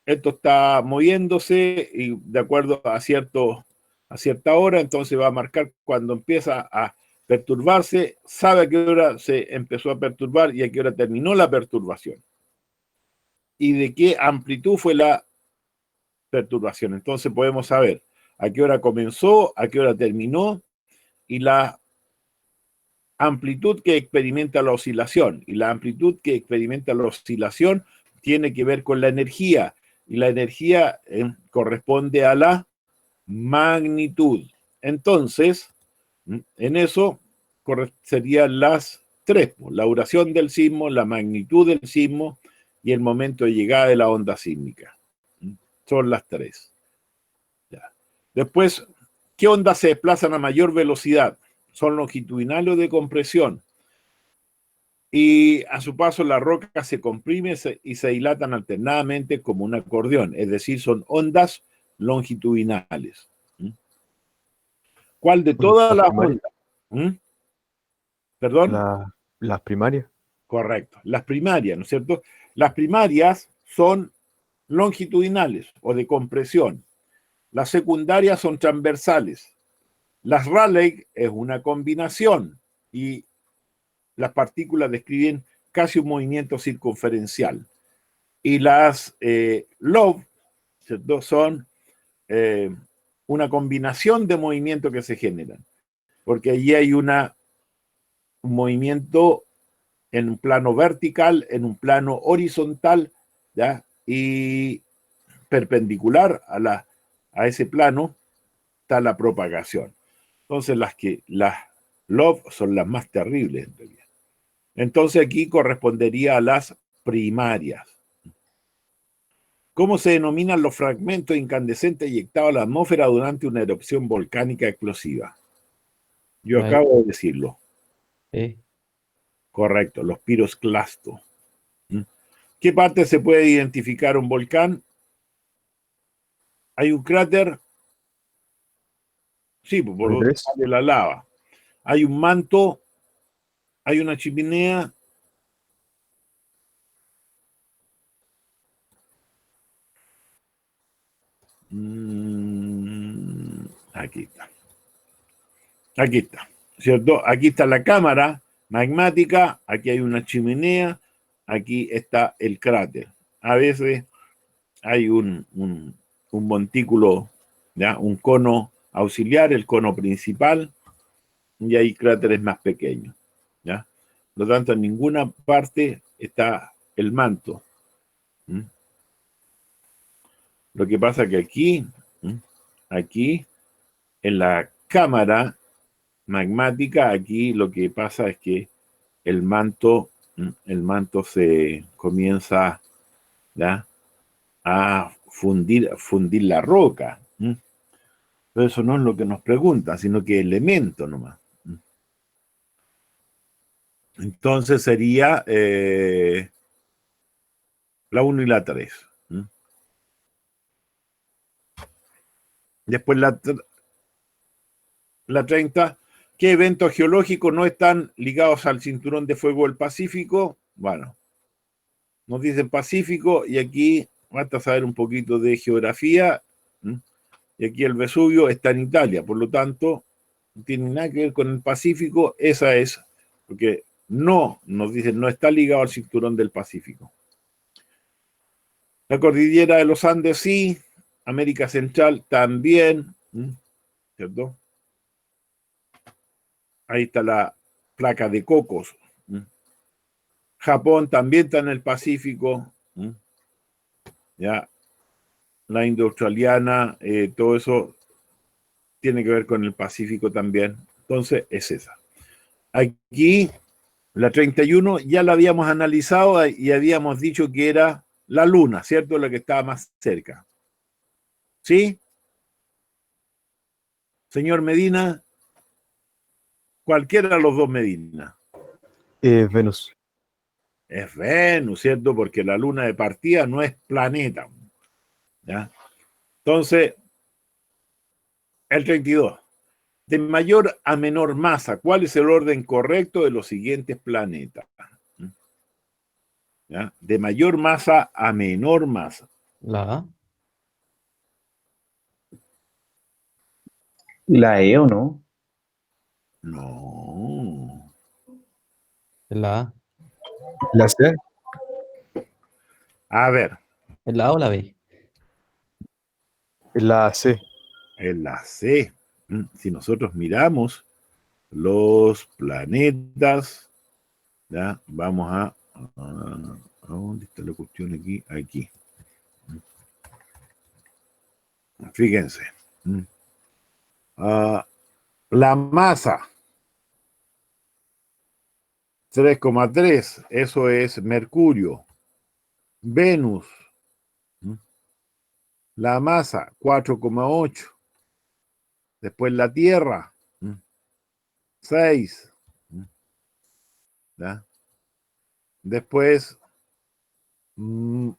esto está moviéndose y de acuerdo a cierta hora, entonces va a marcar cuando empieza a perturbarse, sabe a qué hora se empezó a perturbar y a qué hora terminó la perturbación. Y de qué amplitud fue la perturbación. Entonces podemos saber a qué hora comenzó, a qué hora terminó y la amplitud que experimenta la oscilación. Y la amplitud que experimenta la oscilación tiene que ver con la energía. Y la energía corresponde a la magnitud. Entonces, en eso serían las tres: la duración del sismo, la magnitud del sismo y el momento de llegada de la onda sísmica. Son las tres. Ya. Después, ¿qué ondas se desplazan a mayor velocidad? Son longitudinales de compresión. y a su paso la roca se comprime y se dilatan alternadamente como un acordeón, es decir, son ondas longitudinales. ¿Cuál de todas las ondas? ¿Perdón? Las primarias. Correcto, las primarias, ¿no es cierto? Las primarias son longitudinales o de compresión. Las secundarias son transversales. Las Rayleigh es una combinación y las partículas describen casi un movimiento circunferencial. Y las Love, ¿cierto? Son una combinación de movimientos que se generan, porque allí hay un movimiento en un plano vertical, en un plano horizontal, ¿ya? Y perpendicular a ese plano está la propagación. Entonces las Love son las más terribles en realidad. Entonces aquí correspondería a las primarias. ¿Cómo se denominan los fragmentos incandescentes eyectados a la atmósfera durante una erupción volcánica explosiva? Yo acabo de decirlo. Correcto, los piroclastos. ¿Qué parte se puede identificar un volcán? ¿Hay un cráter? Sí, por donde sale la lava. ¿Hay un manto? ¿Hay una chimenea? Aquí está. Aquí está, ¿cierto? Aquí está la cámara magmática, aquí hay una chimenea, aquí está el cráter. A veces hay un montículo, ¿ya? Un cono auxiliar, el cono principal, y hay cráteres más pequeños, ¿ya? Por lo tanto, en ninguna parte está el manto. Lo que pasa que aquí, en la cámara magmática, aquí lo que pasa es que el manto se comienza, ¿ya? A fundir la roca. Pero eso no es lo que nos pregunta, sino que elemento nomás. Entonces sería la 1 y la 3. Después la 30. ¿Qué eventos geológicos no están ligados al cinturón de fuego del Pacífico? Bueno, nos dicen Pacífico y aquí basta saber un poquito de geografía. Y aquí el Vesubio está en Italia, por lo tanto, no tiene nada que ver con el Pacífico. Esa es, porque no, nos dicen, no está ligado al cinturón del Pacífico. La cordillera de los Andes sí, América Central también, ¿cierto? Ahí está la placa de Cocos. Japón también está en el Pacífico. Ya, la Indo-Australiana, todo eso tiene que ver con el Pacífico también. Entonces, es esa. Aquí, la 31, ya la habíamos analizado y habíamos dicho que era la Luna, ¿cierto? La que estaba más cerca. ¿Sí? Señor Medina, cualquiera de los dos Medina. Venus. Es Venus, ¿cierto? Porque la Luna de partida no es planeta. ¿Ya? Entonces, el 32. De mayor a menor masa, ¿cuál es el orden correcto de los siguientes planetas? ¿Ya? De mayor masa a menor masa. La A. ¿La E o no? No. La A. La C. A ver. ¿Es la A o la B? La C. Es la C. Si nosotros miramos los planetas, ¿ya? Vamos a ¿dónde está la cuestión aquí? Aquí. Fíjense. La masa 3,3, eso es Mercurio. Venus, la masa 4,8. Después la Tierra, 6. ¿Ya? Después, y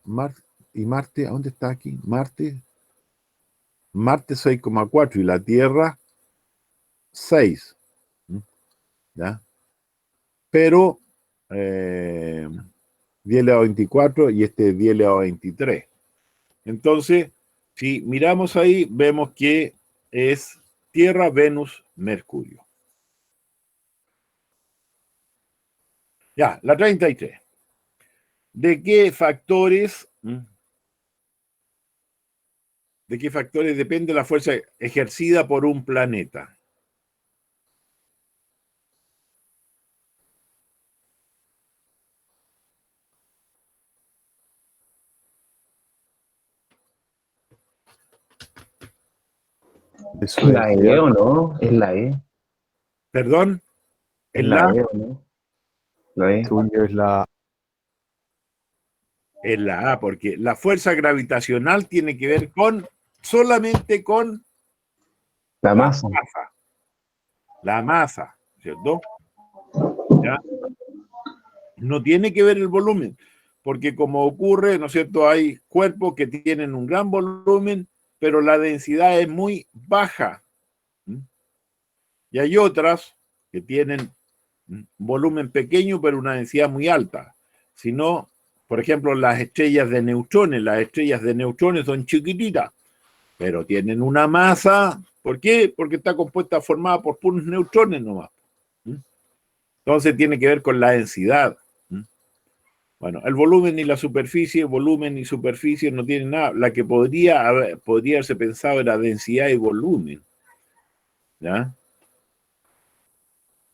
Marte, ¿a dónde está aquí? Marte 6,4 y la Tierra 6. ¿Ya? Pero 10 elevado a 24 y este 10 elevado a 23. Entonces, si miramos ahí, vemos que es Tierra, Venus, Mercurio. Ya, la 33. ¿De qué factores depende la fuerza ejercida por un planeta? ¿Es la E o no? ¿Es la E? ¿Perdón? ¿Es la E o no? La E. Es la Es la A, porque la fuerza gravitacional tiene que ver solamente con La masa. La masa, ¿cierto? ¿Ya? No tiene que ver el volumen, porque como ocurre, ¿no es cierto? Hay cuerpos que tienen un gran volumen, pero la densidad es muy baja. Y hay otras que tienen un volumen pequeño, pero una densidad muy alta. Si no, por ejemplo, las estrellas de neutrones son chiquititas, pero tienen una masa. ¿Por qué? Porque está formada por puros neutrones nomás. Entonces tiene que ver con la densidad. Bueno, el volumen y la superficie, volumen y superficie no tienen nada. La que podría haberse pensado era densidad y volumen. ¿Ya?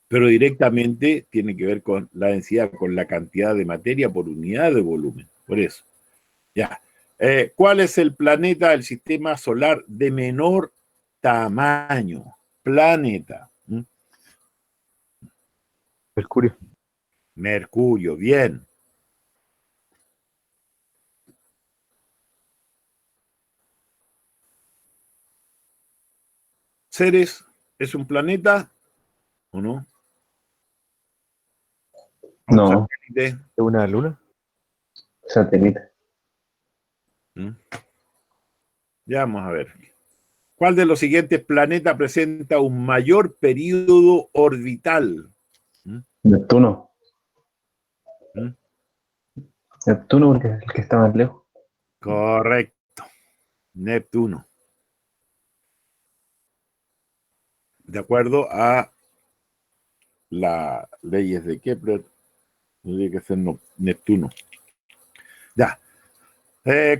Pero directamente tiene que ver con la densidad, con la cantidad de materia por unidad de volumen. Por eso. Ya. ¿Cuál es el planeta del sistema solar de menor tamaño? Planeta. Mercurio. Mercurio, bien. ¿Ceres es un planeta o no? No. ¿Satélite? ¿Es una luna? Satélite. Ya vamos a ver. ¿Cuál de los siguientes planetas presenta un mayor período orbital? Neptuno. ¿Mm? Neptuno porque es el que está más lejos. Correcto. Neptuno. De acuerdo a las leyes de Kepler, tendría que ser Neptuno. Ya.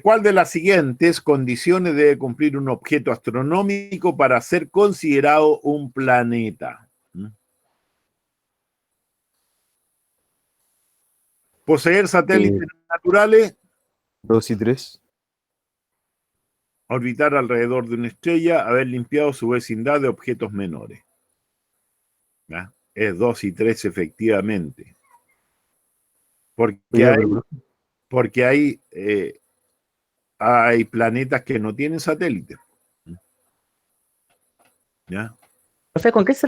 ¿Cuál de las siguientes condiciones debe cumplir un objeto astronómico para ser considerado un planeta? Poseer satélites naturales. 2 y 3. Orbitar alrededor de una estrella, haber limpiado su vecindad de objetos menores. ¿Ya? Es 2 y 3 efectivamente. Porque hay planetas que no tienen satélites. ¿Ya? Profe, ¿con qué se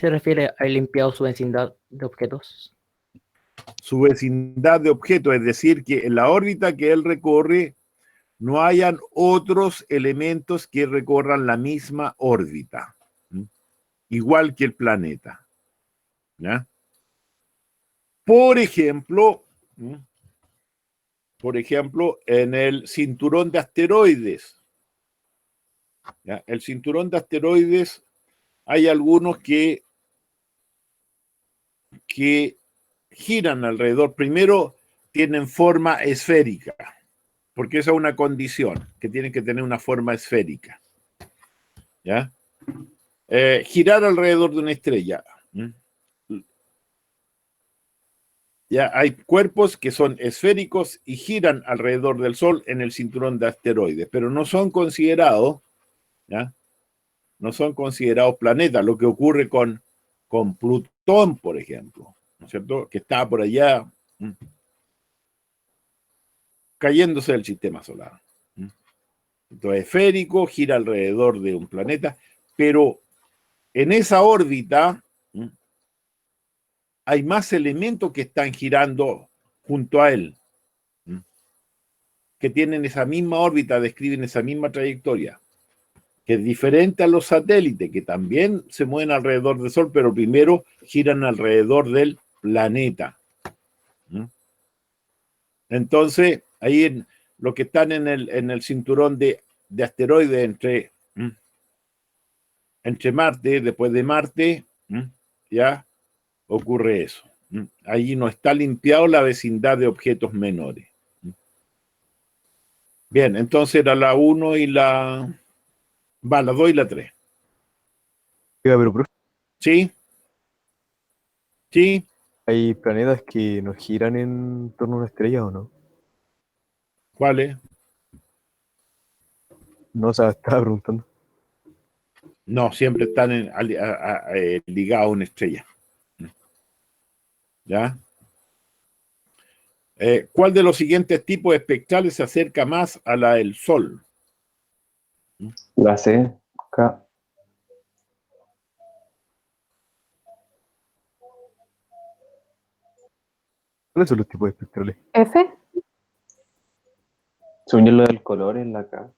refiere a limpiado su vecindad de objetos? Su vecindad de objetos, es decir, que en la órbita que él recorre no hayan otros elementos que recorran la misma órbita, igual que el planeta. ¿Ya? Por ejemplo, en el cinturón de asteroides. ¿Ya? El cinturón de asteroides, hay algunos que giran alrededor. Primero, tienen forma esférica, porque esa es una condición, que tienen que tener una forma esférica. ¿Ya? Girar alrededor de una estrella. Ya hay cuerpos que son esféricos y giran alrededor del Sol en el cinturón de asteroides, pero no son considerados, ¿ya? No son considerados planetas, lo que ocurre con Plutón, por ejemplo, ¿no es cierto? Que está por allá cayéndose del sistema solar. Entonces, esférico, gira alrededor de un planeta, pero en esa órbita hay más elementos que están girando junto a él, que tienen esa misma órbita, describen esa misma trayectoria, que es diferente a los satélites, que también se mueven alrededor del Sol, pero primero giran alrededor del planeta. Entonces, ahí los que están en el cinturón de asteroides entre Marte, después de Marte, ya ocurre eso. Allí no está limpiado la vecindad de objetos menores. Bien, entonces era la 1 y la 2 y la 3. Oiga, pero profe, ¿Sí? ¿Sí? ¿hay planetas que no giran en torno a una estrella o no? ¿Cuáles? No, o sea, estaba preguntando. No, siempre están ligados a una estrella. ¿Ya? ¿Cuál de los siguientes tipos espectrales se acerca más a la del Sol? La C, K. ¿Cuáles son los tipos espectrales? F. Según yo, lo del color es la K.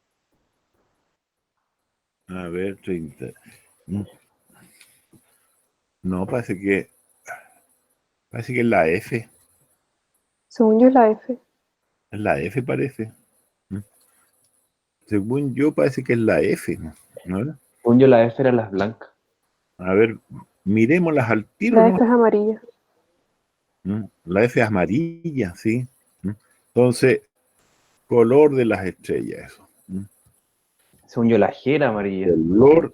A ver, 30. No, parece que es la F. Según yo es la F. Es la F, parece. Según yo, parece que es la F, ¿no? Según yo, la F era las blancas. A ver, miremoslas al tiro, La ¿no? F es amarilla. La F es amarilla, sí. Entonces, color de las estrellas, eso. Según yo, la G era amarilla. Color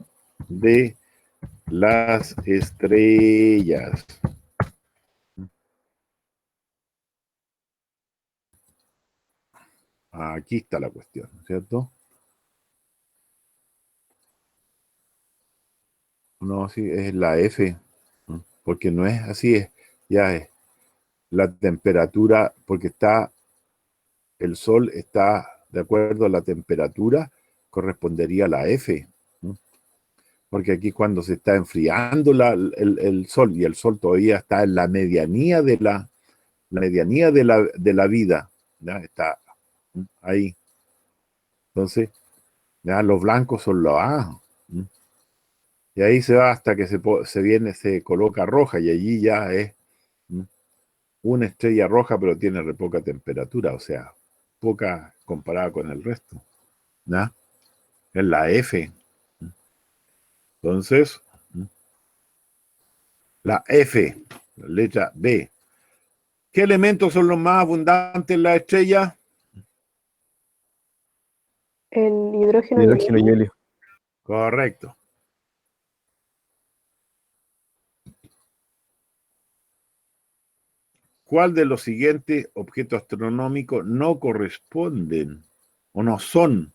de las estrellas. Aquí está la cuestión, ¿cierto? No, sí, es la F, porque no es así, ya es la temperatura, porque el Sol está de acuerdo a la temperatura, correspondería a la F, porque aquí cuando se está enfriando el Sol, y el Sol todavía está en la medianía de la vida, ¿ya? Está ahí. Entonces, ya los blancos son los A. Y ahí se va hasta que se coloca roja, y allí ya es una estrella roja, pero tiene re poca temperatura, o sea, poca comparada con el resto. ¿Ya? Es la F. Entonces, la F, la letra B. ¿Qué elementos son los más abundantes en la estrella? El hidrógeno y el Hidrógeno y helio. helio. Correcto. ¿Cuál de los siguientes objetos astronómicos no corresponden o no son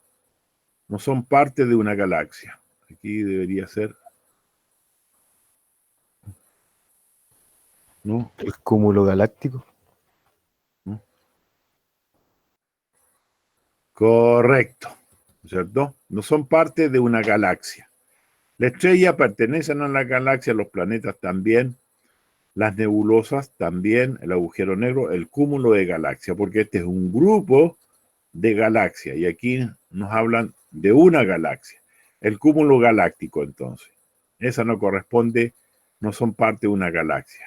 parte de una galaxia? Aquí debería ser, ¿no? El cúmulo galáctico. Correcto, ¿cierto? No son parte de una galaxia. La estrella pertenecen a la galaxia, los planetas también, las nebulosas también, el agujero negro, el cúmulo de galaxias, porque este es un grupo de galaxias, y aquí nos hablan de una galaxia. El cúmulo galáctico, entonces. Esa no corresponde, no son parte de una galaxia.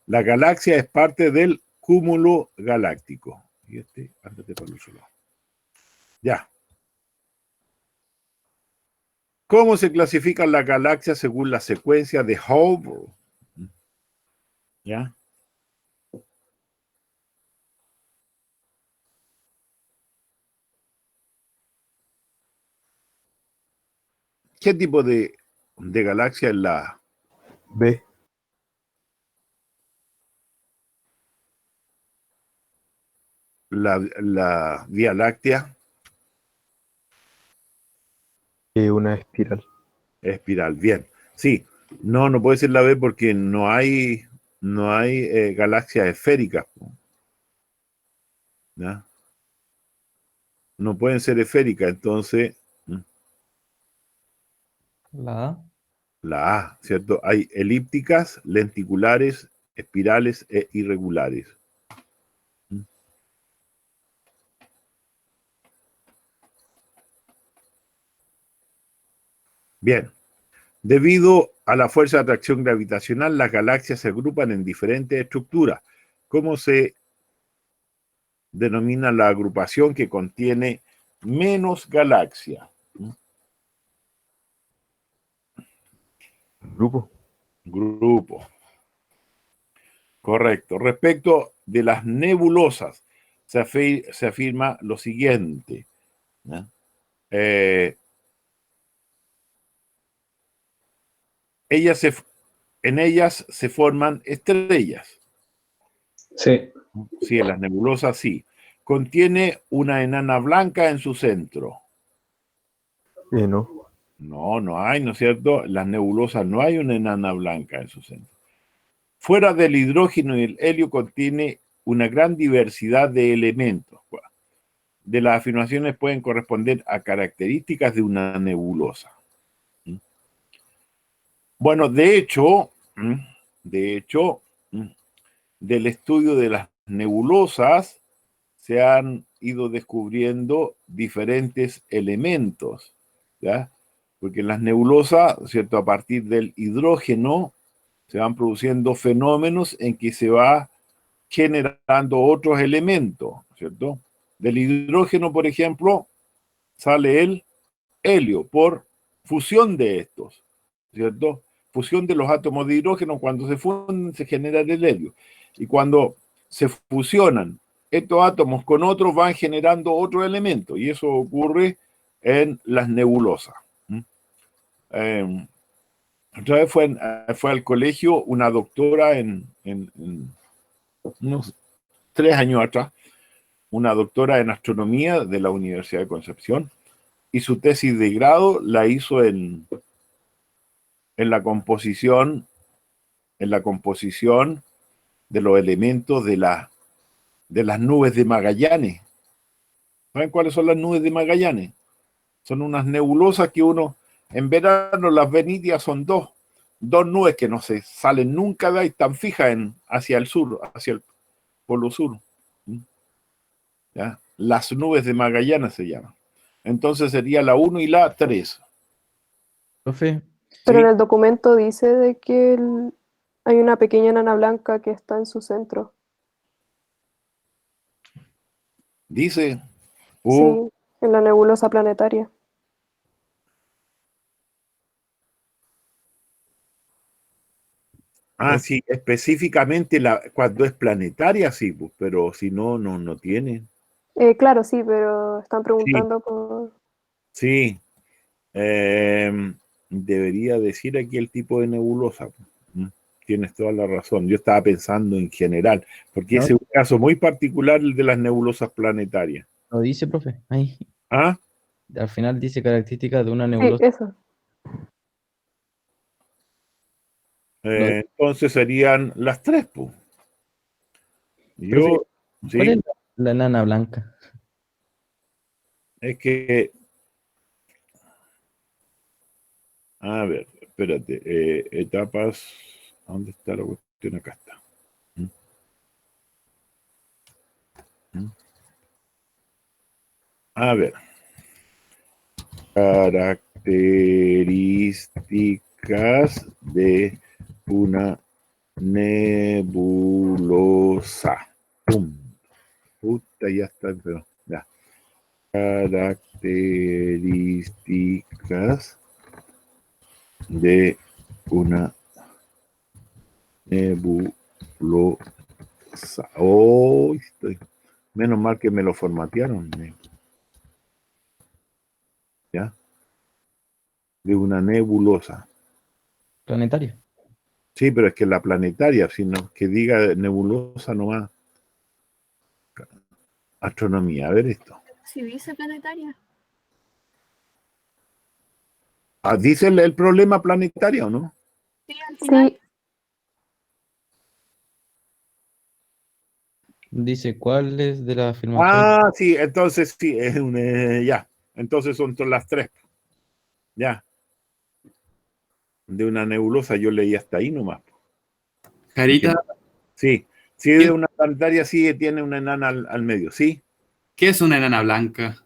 La galaxia es parte del cúmulo galáctico. Y ándate para el otro lado. Ya. ¿Cómo se clasifican las galaxias según la secuencia de Hubble? ¿Ya? ¿Qué tipo de galaxia es la B. Vía Láctea? Una espiral. Espiral, bien. Sí, no puede ser la B porque no hay galaxias esféricas. ¿Ya? No pueden ser esféricas, entonces. La A. La A, ¿cierto? Hay elípticas, lenticulares, espirales e irregulares. Bien. Debido a la fuerza de atracción gravitacional, las galaxias se agrupan en diferentes estructuras. ¿Cómo se denomina la agrupación que contiene menos galaxias? Grupo. Grupo. Correcto. Respecto de las nebulosas, se afirma lo siguiente, ¿no? En ellas se forman estrellas. Sí. Sí, en las nebulosas sí. Contiene una enana blanca en su centro. No. No, no hay, ¿no es cierto? Las nebulosas no hay una enana blanca en su centro. Fuera del hidrógeno y el helio contiene una gran diversidad de elementos. De las afirmaciones pueden corresponder a características de una nebulosa. Bueno, de hecho, del estudio de las nebulosas se han ido descubriendo diferentes elementos, ¿ya? Porque en las nebulosas, ¿cierto? A partir del hidrógeno se van produciendo fenómenos en que se va generando otros elementos, ¿cierto? Del hidrógeno, por ejemplo, sale el helio por fusión de estos, ¿cierto? Fusión de los átomos de hidrógeno, cuando se funden se genera el helio. Y cuando se fusionan estos átomos con otros van generando otro elemento, y eso ocurre en las nebulosas. Otra vez fue al colegio una doctora en unos 3 años atrás, una doctora en astronomía de la Universidad de Concepción, y su tesis de grado la hizo en la composición de los elementos de las nubes de Magallanes. ¿Saben cuáles son las nubes de Magallanes? Son unas nebulosas que uno, en verano las venidias son dos nubes que no se salen nunca de ahí, están fijas hacia el sur, hacia el polo sur. ¿Ya? Las nubes de Magallanes se llaman. Entonces sería la 1 y la 3. Profe, Pero ¿Sí? en el documento dice de que hay una pequeña enana blanca que está en su centro. Dice. Sí, en la nebulosa planetaria. Sí, específicamente cuando es planetaria, sí, pues, pero si no, no tiene. Claro, sí, pero están Sí, preguntando por... sí. Debería decir aquí el tipo de nebulosa. Tienes toda la razón. Yo estaba pensando en general, porque ese es un caso muy particular, el de las nebulosas planetarias. lo dice, profe. Ahí. ¿Ah? Al final dice características de una Sí, nebulosa. eso. Entonces serían las 3, pues. Yo, ¿Cuál es sí, la enana blanca? es que, a ver, espérate, etapas, ¿dónde está la cuestión? Acá está. A ver, características de una nebulosa. ¡Pum! Puta, ya está, pero ya. Características de una nebulosa. Oh, menos mal que me lo formatearon. ¿Ya? De una nebulosa. Planetaria. Sí, pero es que la planetaria, sino que diga nebulosa nomás. Astronomía, a ver esto. Si dice planetaria. ¿Dice el problema planetario o no? Sí, al final. Sí, Dice cuáles de las afirmaciones. Sí, entonces sí, es ya. Entonces son las 3. Ya. de una nebulosa, yo leí hasta ahí nomás. Jarita, Sí, si es de una planetaria, sí tiene una enana al medio, ¿sí? ¿qué es una enana blanca?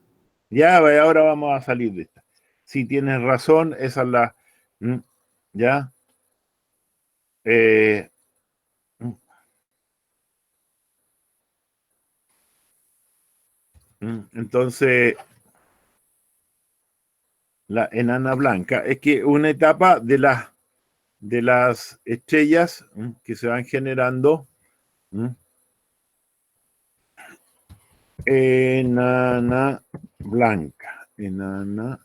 Ya, ahora vamos a salir de esta. Sí, tienes razón, esa es la... ¿Ya? Eh, entonces, la enana blanca es que una etapa de las estrellas que se van generando, enana blanca, enana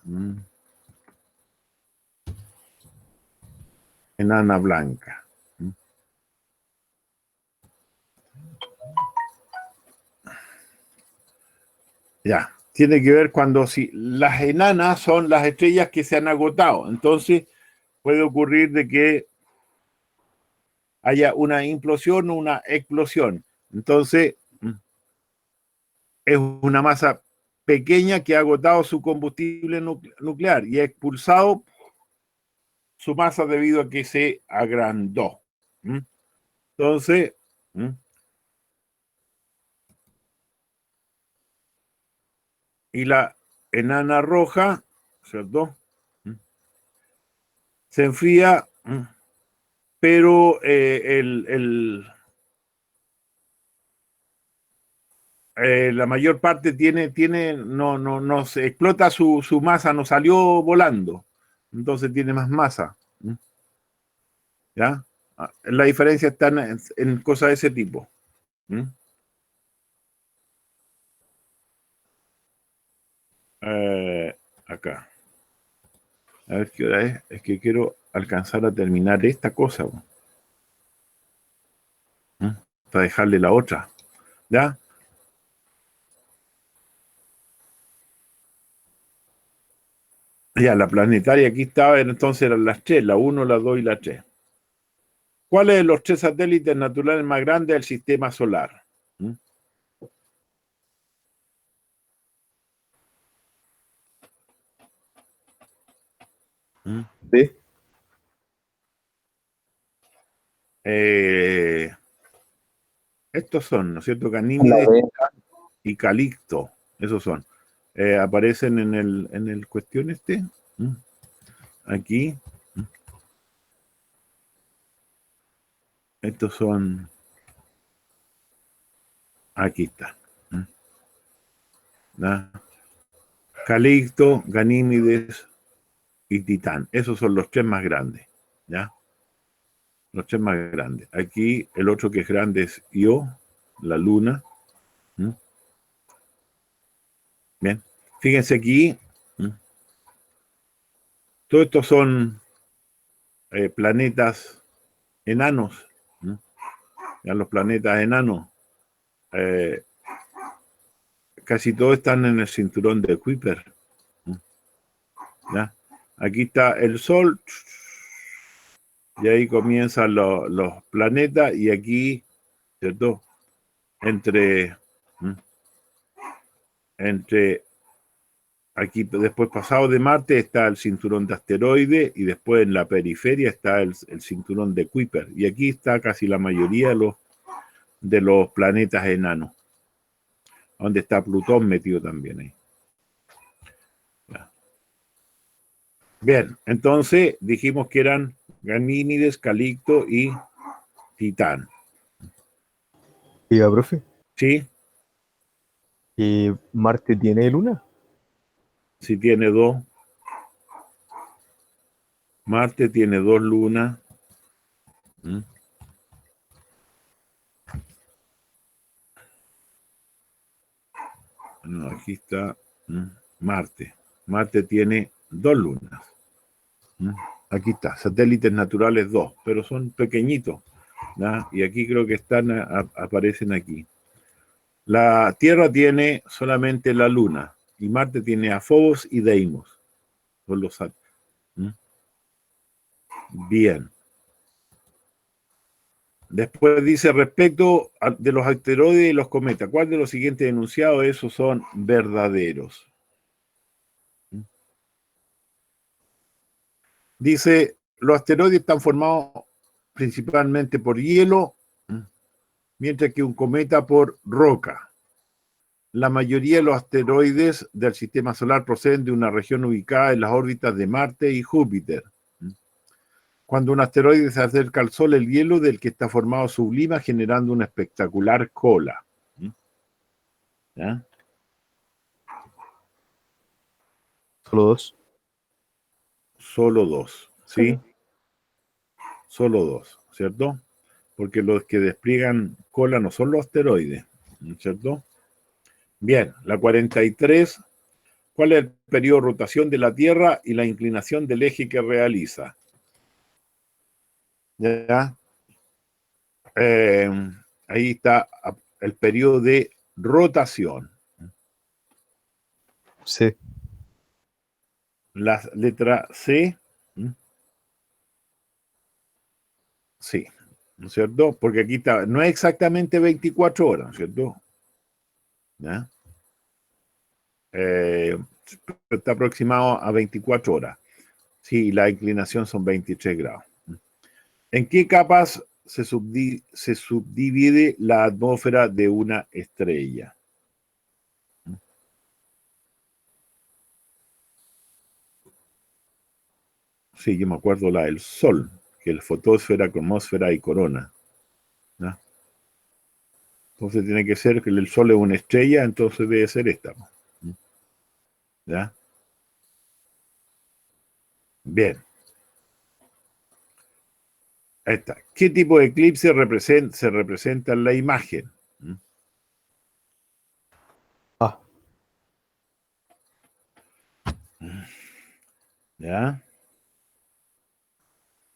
blanca. Ya, tiene que ver cuando si las enanas son las estrellas que se han agotado, entonces puede ocurrir de que haya una implosión o una explosión. Entonces, es una masa pequeña que ha agotado su combustible nuclear y ha expulsado su masa debido a que se agrandó. Entonces, y la enana roja, ¿cierto? Se enfría, pero la mayor parte no se explota su masa, no salió volando, entonces tiene más masa. ¿Ya? La diferencia está en cosas de ese tipo. Acá. A ver qué hora es. Es que quiero alcanzar a terminar esta cosa. Para dejarle la otra. ¿Ya? Ya, la planetaria aquí estaba, entonces eran las 3, la 1, la 2 y la 3. ¿Cuáles de los 3 satélites naturales más grandes del sistema solar? D. Estos son, ¿no es cierto? Ganímedes y Calixto. Esos son. Aparecen en el cuestión este. Aquí. Estos son. Aquí está. Calixto, Ganímedes y Titán. Esos son los 3 más grandes. ¿Ya? Los 3 más grandes. Aquí el otro que es grande es Io, la luna. Bien. Fíjense aquí. Todos estos son planetas enanos. Ya los planetas enanos. Casi todos están en el cinturón de Kuiper. ¿Ya? Aquí está el Sol. Y ahí comienzan los planetas. Y aquí, ¿cierto? Entre aquí, después pasado de Marte, está el cinturón de asteroides. Y después en la periferia está el cinturón de Kuiper. Y aquí está casi la mayoría de los planetas enanos. Donde está Plutón metido también ahí. Bien, entonces dijimos que eran Ganímedes, Calixto y Titán. Diga, profe. ¿Sí? ¿Marte tiene luna? Sí, tiene 2. Marte tiene 2 lunas. No, aquí está Marte. Marte tiene 2 lunas. Aquí está, satélites naturales 2, pero son pequeñitos. ¿Ya? Y aquí creo que aparecen aquí. La Tierra tiene solamente la Luna y Marte tiene a Phobos y Deimos. Son los Bien. Después dice respecto de los asteroides y los cometas, ¿cuál de los siguientes enunciados esos son verdaderos? Dice, los asteroides están formados principalmente por hielo, mientras que un cometa por roca. La mayoría de los asteroides del sistema solar proceden de una región ubicada en las órbitas de Marte y Júpiter. Cuando un asteroide se acerca al Sol, el hielo del que está formado sublima, generando una espectacular cola. ¿Ya? Solo dos. Solo dos, ¿sí? Solo dos, ¿cierto? Porque los que despliegan cola no son los asteroides, ¿cierto? Bien, la 43. ¿Cuál es el periodo de rotación de la Tierra y la inclinación del eje que realiza? ¿Ya? Ahí está el periodo de rotación. Sí. La letra C. Sí, ¿no es cierto? Porque aquí está, no es exactamente 24 horas, ¿no es cierto? ¿Ya? Está aproximado a 24 horas. Sí, la inclinación son 23 grados. ¿En qué capas se subdivide la atmósfera de una estrella? Sí, yo me acuerdo la del Sol, que es fotosfera, cromosfera y corona. ¿No? Entonces tiene que ser que el Sol es una estrella, entonces debe ser esta. ¿Ya? Bien. Ahí está. ¿Qué tipo de eclipse se representa en la imagen? ¿Ya?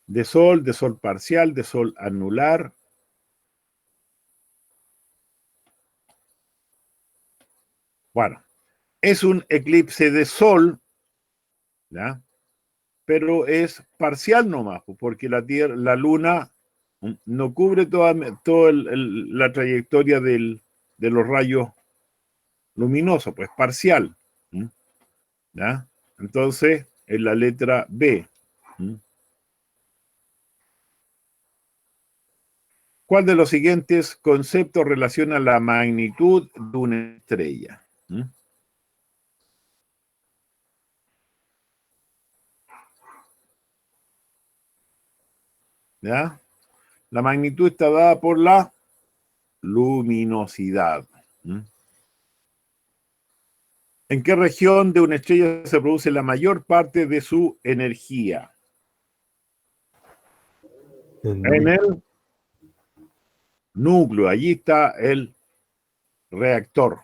De sol parcial, de sol anular. Bueno, es un eclipse de sol, ¿ya? Pero es parcial nomás, porque la luna no cubre toda la trayectoria de los rayos luminosos, pues parcial. ¿Ya? Entonces, es la letra B. ¿Cuál de los siguientes conceptos relaciona la magnitud de una estrella? ¿Ya? La magnitud está dada por la luminosidad. ¿En qué región de una estrella se produce la mayor parte de su energía? En el núcleo. Allí está el reactor,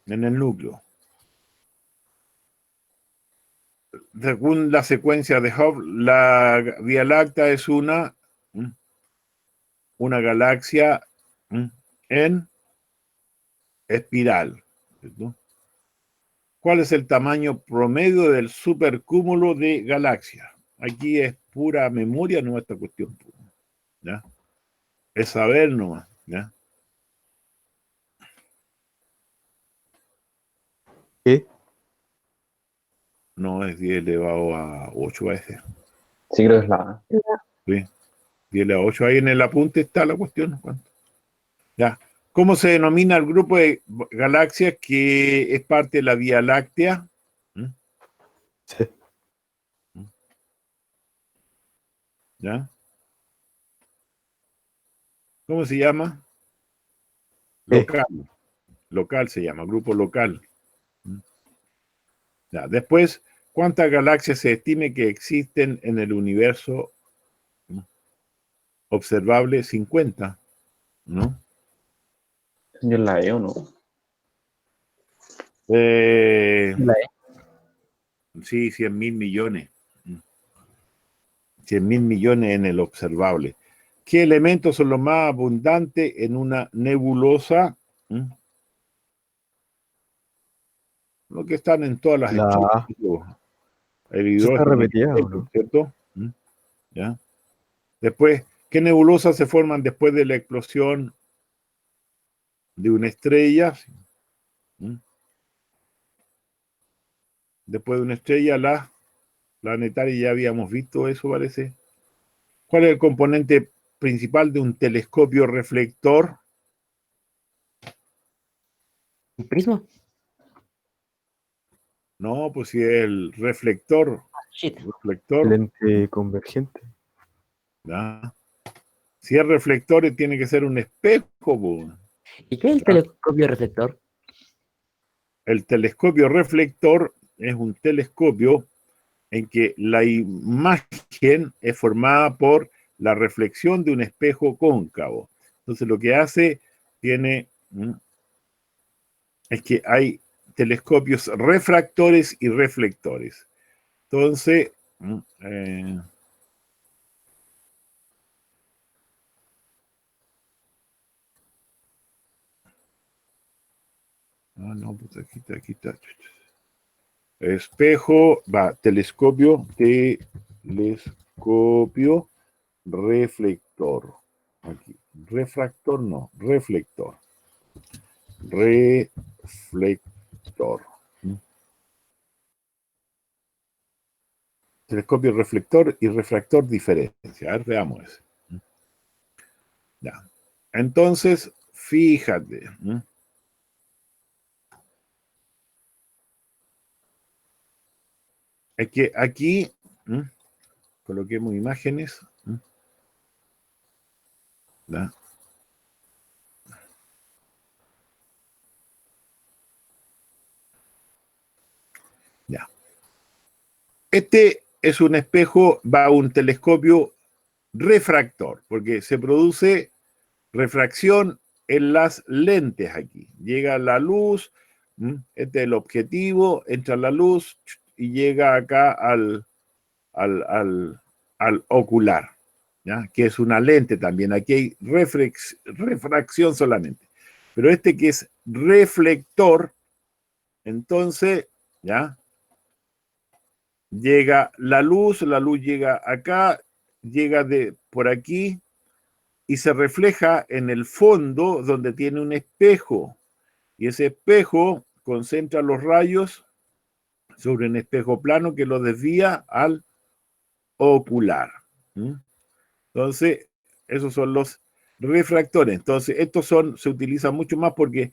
en el núcleo. Según la secuencia de Hubble, la Vía Láctea es una galaxia en espiral. ¿Cierto? ¿Cuál es el tamaño promedio del supercúmulo de galaxias? Aquí es pura memoria, no esta cuestión. ¿Ya? Es saber nomás. ¿Ya? ¿Qué? No, es 10 elevado a 8 veces. Sí, creo que es la A. Sí. 10 elevado a 8. Ahí en el apunte está la cuestión. ¿Cuánto? Ya. ¿Cómo se denomina el grupo de galaxias que es parte de la Vía Láctea? Sí. ¿Ya? ¿Cómo se llama? Local. Local se llama, grupo local. Ya. Después, ¿cuántas galaxias se estime que existen en el universo observable? 50, ¿no? Señor, la E o no. Sí, 100.000 millones. 100.000 millones en el observable. ¿Qué elementos son los más abundantes en una nebulosa? Lo que están en todas las estrellas. El hidrógeno, ¿Está repetida o no? ¿cierto? ¿Ya? Después, ¿qué nebulosas se forman después de la explosión de una estrella? Después de una estrella, la planetaria, ya habíamos visto eso, parece. ¿Cuál es el componente principal de un telescopio reflector? ¿Un prisma? No, pues si es el reflector. Shit. Reflector. Lente convergente. ¿Ya? Si es reflector, tiene que ser un espejo. Po. ¿Y qué es el telescopio reflector? El telescopio reflector es un telescopio en que la imagen es formada por la reflexión de un espejo cóncavo. Entonces lo que hace es que hay telescopios refractores y reflectores. Entonces, no, pues aquí está. Espejo, telescopio reflector. Aquí, refractor no, reflector. Reflector. Telescopio reflector y refractor diferencia. A ver, veamos eso. Ya. Entonces, fíjate. Es que aquí coloquemos imágenes. ¿Ya? Ya. Este es un espejo, va a un telescopio refractor, porque se produce refracción en las lentes aquí. Llega la luz, este es el objetivo, entra la luz y llega acá al ocular, ¿ya? Que es una lente también. Aquí hay refracción solamente. Pero este que es reflector, entonces, ¿ya? Llega la luz llega acá, llega por aquí y se refleja en el fondo donde tiene un espejo. Y ese espejo concentra los rayos sobre un espejo plano que lo desvía al ocular. Entonces, esos son los refractores. Entonces, estos se utilizan mucho más porque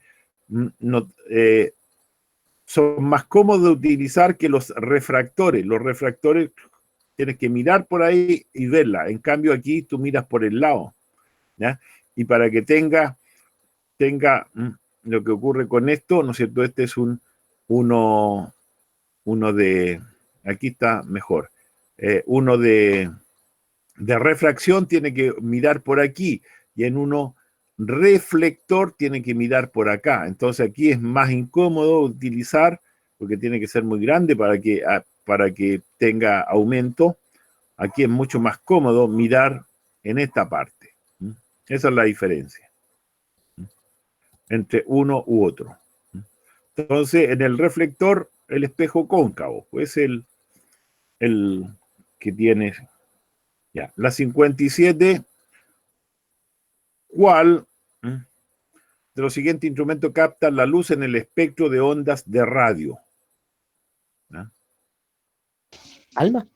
son más cómodos de utilizar que los refractores. Los refractores tienes que mirar por ahí y verla. En cambio, aquí tú miras por el lado, ¿ya? Y para que tenga lo que ocurre con esto, ¿no es cierto? Este es uno de, aquí está mejor, uno de refracción tiene que mirar por aquí, y en uno reflector tiene que mirar por acá. Entonces aquí es más incómodo utilizar, porque tiene que ser muy grande para que tenga aumento. Aquí es mucho más cómodo mirar en esta parte. Esa es la diferencia entre uno u otro. Entonces, en el reflector, el espejo cóncavo, pues el que tiene. Ya, la 57, ¿cuál de los siguientes instrumentos capta la luz en el espectro de ondas de radio? ¿Ah? ¿Alma?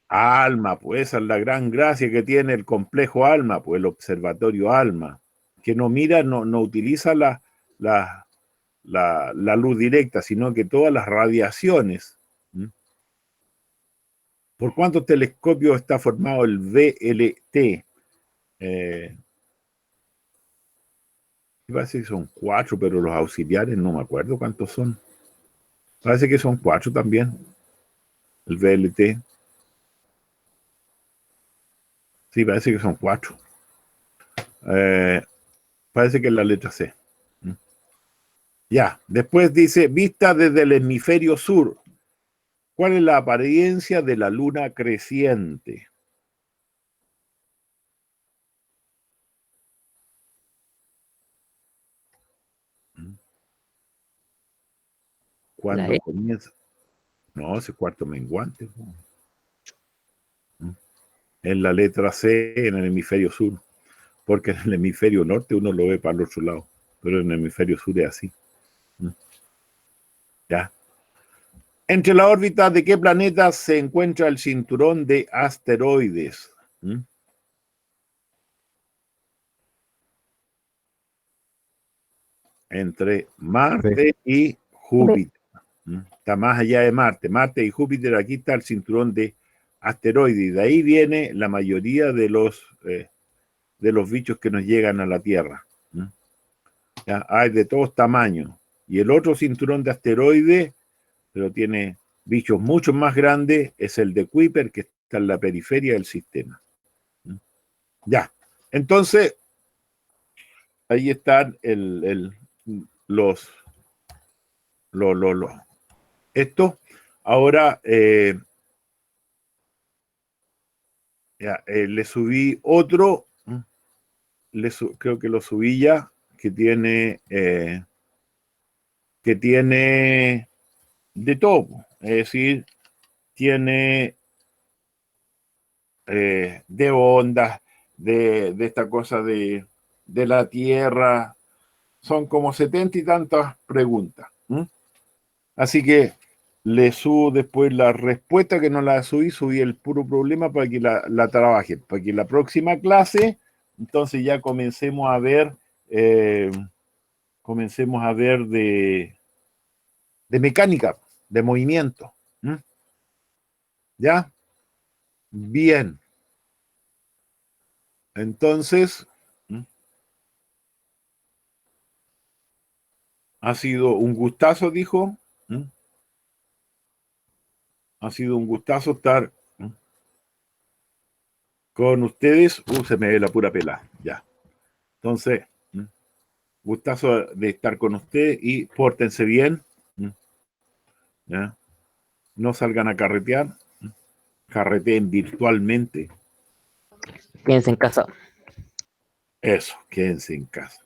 ALMA, pues esa es la gran gracia que tiene el complejo ALMA, pues el observatorio ALMA, que no mira, no utiliza la luz directa, sino que todas las radiaciones. ¿Por cuántos telescopios está formado el VLT? Parece que son 4, pero los auxiliares no me acuerdo cuántos son. Parece que son 4 también, el VLT. Sí, parece que son 4. Parece que es la letra C. Ya, después dice, vista desde el hemisferio sur. ¿Cuál es la apariencia de la luna creciente? ¿Cuándo comienza? No, ese cuarto menguante. En la letra C, en el hemisferio sur. Porque en el hemisferio norte uno lo ve para el otro lado. Pero en el hemisferio sur es así. Ya. ¿Entre la órbita de qué planeta se encuentra el cinturón de asteroides? entre Marte y Júpiter. Está más allá de Marte. Marte y Júpiter, aquí está el cinturón de asteroides. Y de ahí viene la mayoría de los bichos que nos llegan a la Tierra. ¿Ya? Hay de todos tamaños. Y el otro cinturón de asteroides, pero tiene bichos mucho más grandes, es el de Kuiper, que está en la periferia del sistema. Ya. Entonces, ahí están esto. Ahora le subí otro, creo que lo subí ya, que tiene de todo, es decir, tiene de ondas, de esta cosa de la Tierra, son como 70 y tantas preguntas. Así que le subo después la respuesta, que no la subí el puro problema para que la trabajen, para que la próxima clase, entonces ya comencemos a ver de mecánica, de movimiento. ¿Ya? Bien. Entonces, ha sido un gustazo, dijo. Ha sido un gustazo estar con ustedes. Se me ve la pura pela. Ya. Entonces, gustazo de estar con ustedes y pórtense bien. ¿Ya? No salgan a carretear. Carreteen virtualmente. Quédense en casa. Eso, quédense en casa.